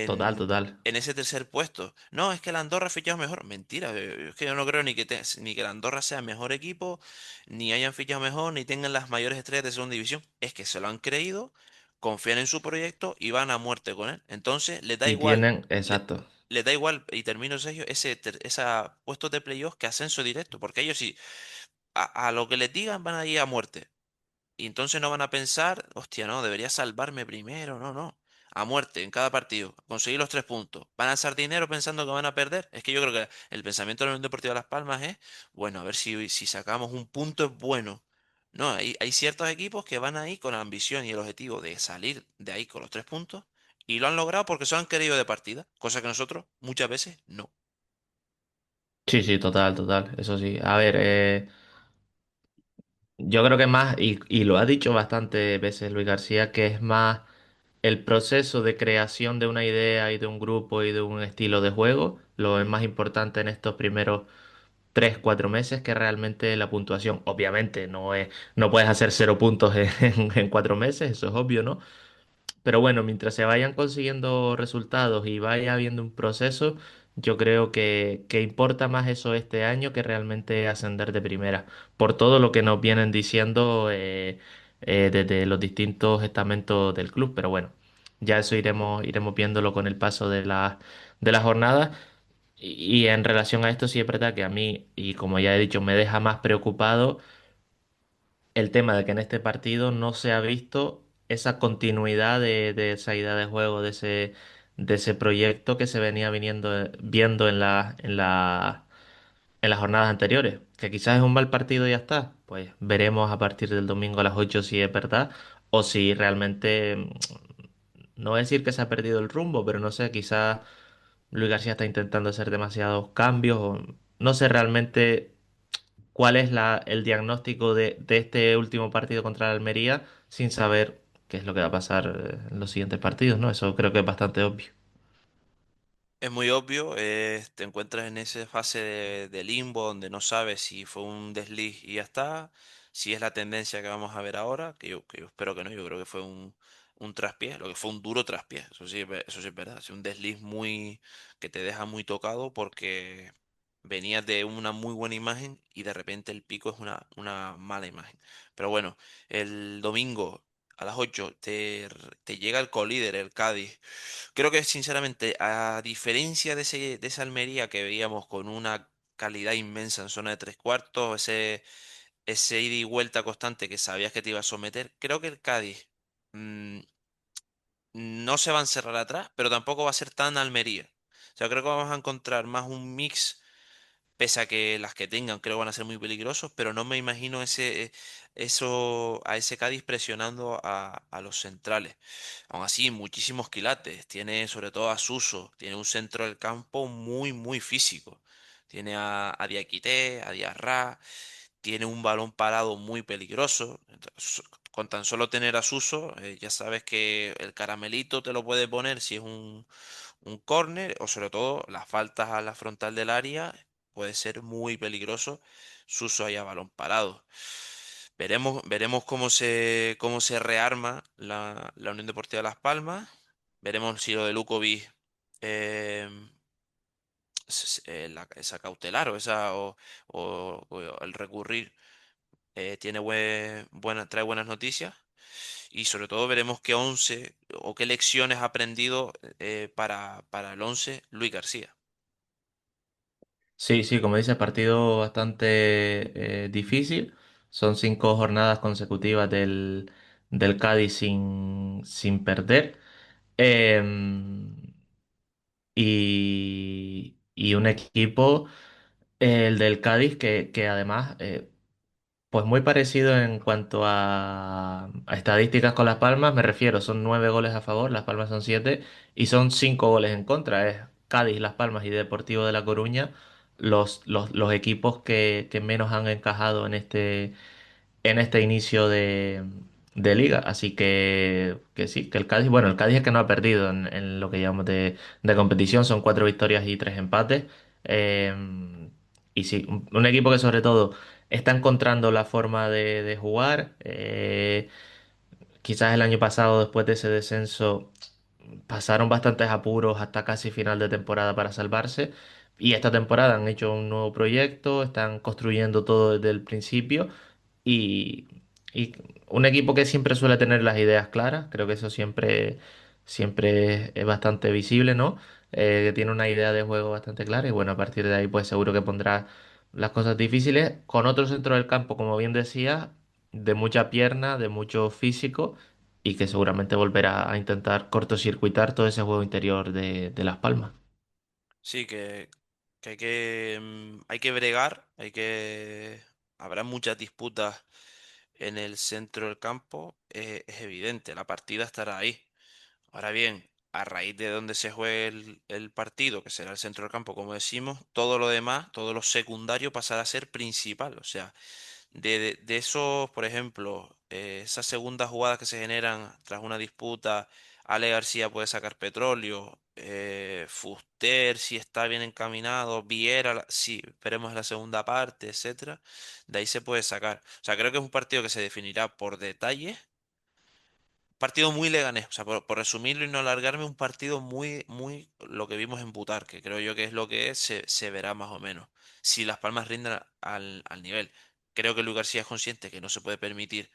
Total. en ese tercer puesto. No, es que el Andorra ha fichado mejor. Mentira, es que yo no creo ni que el Andorra sea mejor equipo, ni hayan fichado mejor, ni tengan las mayores estrellas de segunda división. Es que se lo han creído, confían en su proyecto y van a muerte con él. Entonces, les da Y igual, tienen, exacto. les da igual, y termino Sergio, esa puestos de playoff que ascenso directo, porque ellos sí, a lo que les digan van a ir a muerte. Y entonces no van a pensar, hostia, no, debería salvarme primero, no, no. A muerte en cada partido, conseguir los 3 puntos. ¿Van a lanzar dinero pensando que van a perder? Es que yo creo que el pensamiento de la Unión Deportiva Las Palmas es, bueno, a ver si sacamos un punto es bueno. No, hay ciertos equipos que van ahí con la ambición y el objetivo de salir de ahí con los 3 puntos y lo han logrado porque se lo han querido de partida, cosa que nosotros muchas veces no. Sí, total. Eso sí. A ver, yo creo que más, y lo ha dicho bastantes veces Luis García, que es más el proceso de creación de una idea y de un grupo y de un estilo de juego, lo es más importante en estos primeros 3, 4 meses que realmente la puntuación. Obviamente, no puedes hacer 0 puntos en 4 meses, eso es obvio, ¿no? Pero bueno, mientras se vayan consiguiendo resultados y vaya habiendo un proceso, yo creo que importa más eso este año que realmente ascender de primera, por todo lo que nos vienen diciendo desde los distintos estamentos del club. Pero bueno, ya eso iremos viéndolo con el paso de la jornada. Y en relación a esto, sí es verdad que a mí, y como ya he dicho, me deja más preocupado el tema de que en este partido no se ha visto esa continuidad de esa idea de juego, de ese proyecto que se venía viendo en las jornadas anteriores. Que quizás es un mal partido y ya está. Pues veremos a partir del domingo a las 8 si es verdad. o si realmente, no voy a decir que se ha perdido el rumbo, pero no sé, quizás Luis García está intentando hacer demasiados cambios, o no sé realmente cuál es el diagnóstico de este último partido contra la Almería sin saber qué es lo que va a pasar en los siguientes partidos, ¿no? Eso creo que es bastante obvio. Es muy obvio, te encuentras en esa fase de limbo donde no sabes si fue un desliz y ya está, si es la tendencia que vamos a ver ahora, que yo espero que no, yo creo que fue un traspié, lo que fue un duro traspié, eso sí, eso sí es verdad, es un desliz muy que te deja muy tocado porque venías de una muy buena imagen y de repente el pico es una mala imagen. Pero bueno, el domingo a las 8 te llega el colíder, el Cádiz. Creo que sinceramente, a diferencia de esa Almería que veíamos con una calidad inmensa en zona de tres cuartos, ese ida y vuelta constante que sabías que te iba a someter, creo que el Cádiz mm, no se va a encerrar atrás, pero tampoco va a ser tan Almería. O sea, creo que vamos a encontrar más un mix, pese a que las que tengan creo van a ser muy peligrosos, pero no me imagino a ese Cádiz presionando a los centrales. Aún así, muchísimos quilates. Tiene sobre todo a Suso, tiene un centro del campo muy, muy físico. Tiene a Diakité, a Diarra, tiene un balón parado muy peligroso. Con tan solo tener a Suso, ya sabes que el caramelito te lo puede poner si es un córner o sobre todo las faltas a la frontal del área puede ser muy peligroso. Suso ahí a balón parado. Veremos cómo se rearma la Unión Deportiva Las Palmas. Veremos si lo de Lukovic eh, esa cautelar o el recurrir tiene trae buenas noticias. Y sobre todo veremos qué once o qué lecciones ha aprendido para el once Luis García. Sí, sí, como dices, partido bastante difícil. Son 5 jornadas consecutivas del Cádiz sin perder. Em, y un equipo, el del Cádiz, que además, pues muy parecido en cuanto a estadísticas con Las Palmas, me refiero, son 9 goles a favor, Las Palmas son 7, y son 5 goles en contra. Es Cádiz, Las Palmas y Deportivo de La Coruña los equipos que menos han encajado en este inicio de liga. Así que sí, que el Cádiz, bueno, el Cádiz es que no ha perdido en lo que llamamos de competición, son 4 victorias y 3 empates. Eh, y sí, un equipo que sobre todo está encontrando la forma de jugar. Quizás el año pasado, después de ese descenso, pasaron bastantes apuros hasta casi final de temporada para salvarse. Y esta temporada han hecho un nuevo proyecto, están construyendo todo desde el principio y, y un equipo que siempre suele tener las ideas claras, creo que eso siempre es bastante visible, ¿no? Que tiene una idea de juego bastante clara y bueno, a partir de ahí pues seguro que pondrá las cosas difíciles con otro centro del campo, como bien decía, de mucha pierna, de mucho físico y que seguramente volverá a intentar cortocircuitar todo ese juego interior de Las Palmas. Sí, que hay que bregar, habrá muchas disputas en el centro del campo, es evidente, la partida estará ahí. Ahora bien, a raíz de donde se juegue el partido, que será el centro del campo, como decimos, todo lo demás, todo lo secundario pasará a ser principal. O sea, de esos, por ejemplo, esas segundas jugadas que se generan tras una disputa, Ale García puede sacar petróleo, Fuster si está bien encaminado, Viera si esperemos la segunda parte, etcétera, de ahí se puede sacar. O sea, creo que es un partido que se definirá por detalles. Partido muy leganés, o sea, por resumirlo y no alargarme, un partido muy, muy lo que vimos en Butar, que creo yo que es lo que es, se verá más o menos. Si Las Palmas rinden al nivel. Creo que Luis García es consciente que no se puede permitir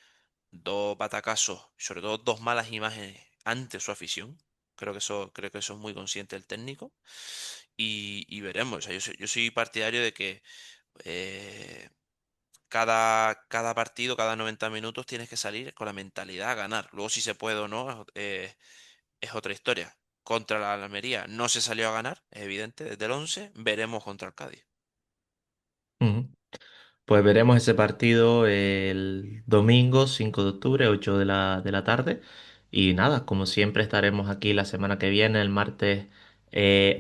dos batacazos, sobre todo dos malas imágenes ante su afición. Creo que eso es muy consciente el técnico. Y veremos. O sea, yo soy partidario de que eh, cada partido, cada 90 minutos tienes que salir con la mentalidad a ganar. Luego si se puede o no es otra historia. Contra la Almería no se salió a ganar, es evidente, desde el 11 veremos contra el Cádiz. Ujú. Pues veremos ese partido el domingo 5 de octubre, 8 de la tarde. Y nada, como siempre estaremos aquí la semana que viene, el martes,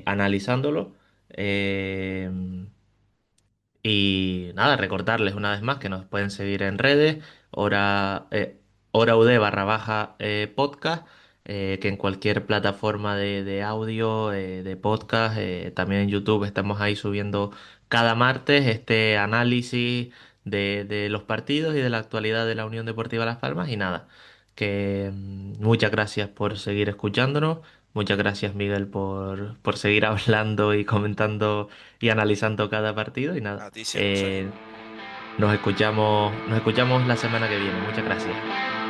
analizándolo. Eh, y nada, recordarles una vez más que nos pueden seguir en redes, hora, hora UD barra baja podcast, que en cualquier plataforma de audio, de podcast, también en YouTube estamos ahí subiendo cada martes este análisis de los partidos y de la actualidad de la Unión Deportiva Las Palmas. Y nada, que muchas gracias por seguir escuchándonos. Muchas gracias, Miguel, por seguir hablando y comentando y analizando cada partido. Y nada, A ti siempre, Sergio. nos escuchamos la semana que viene. Muchas gracias.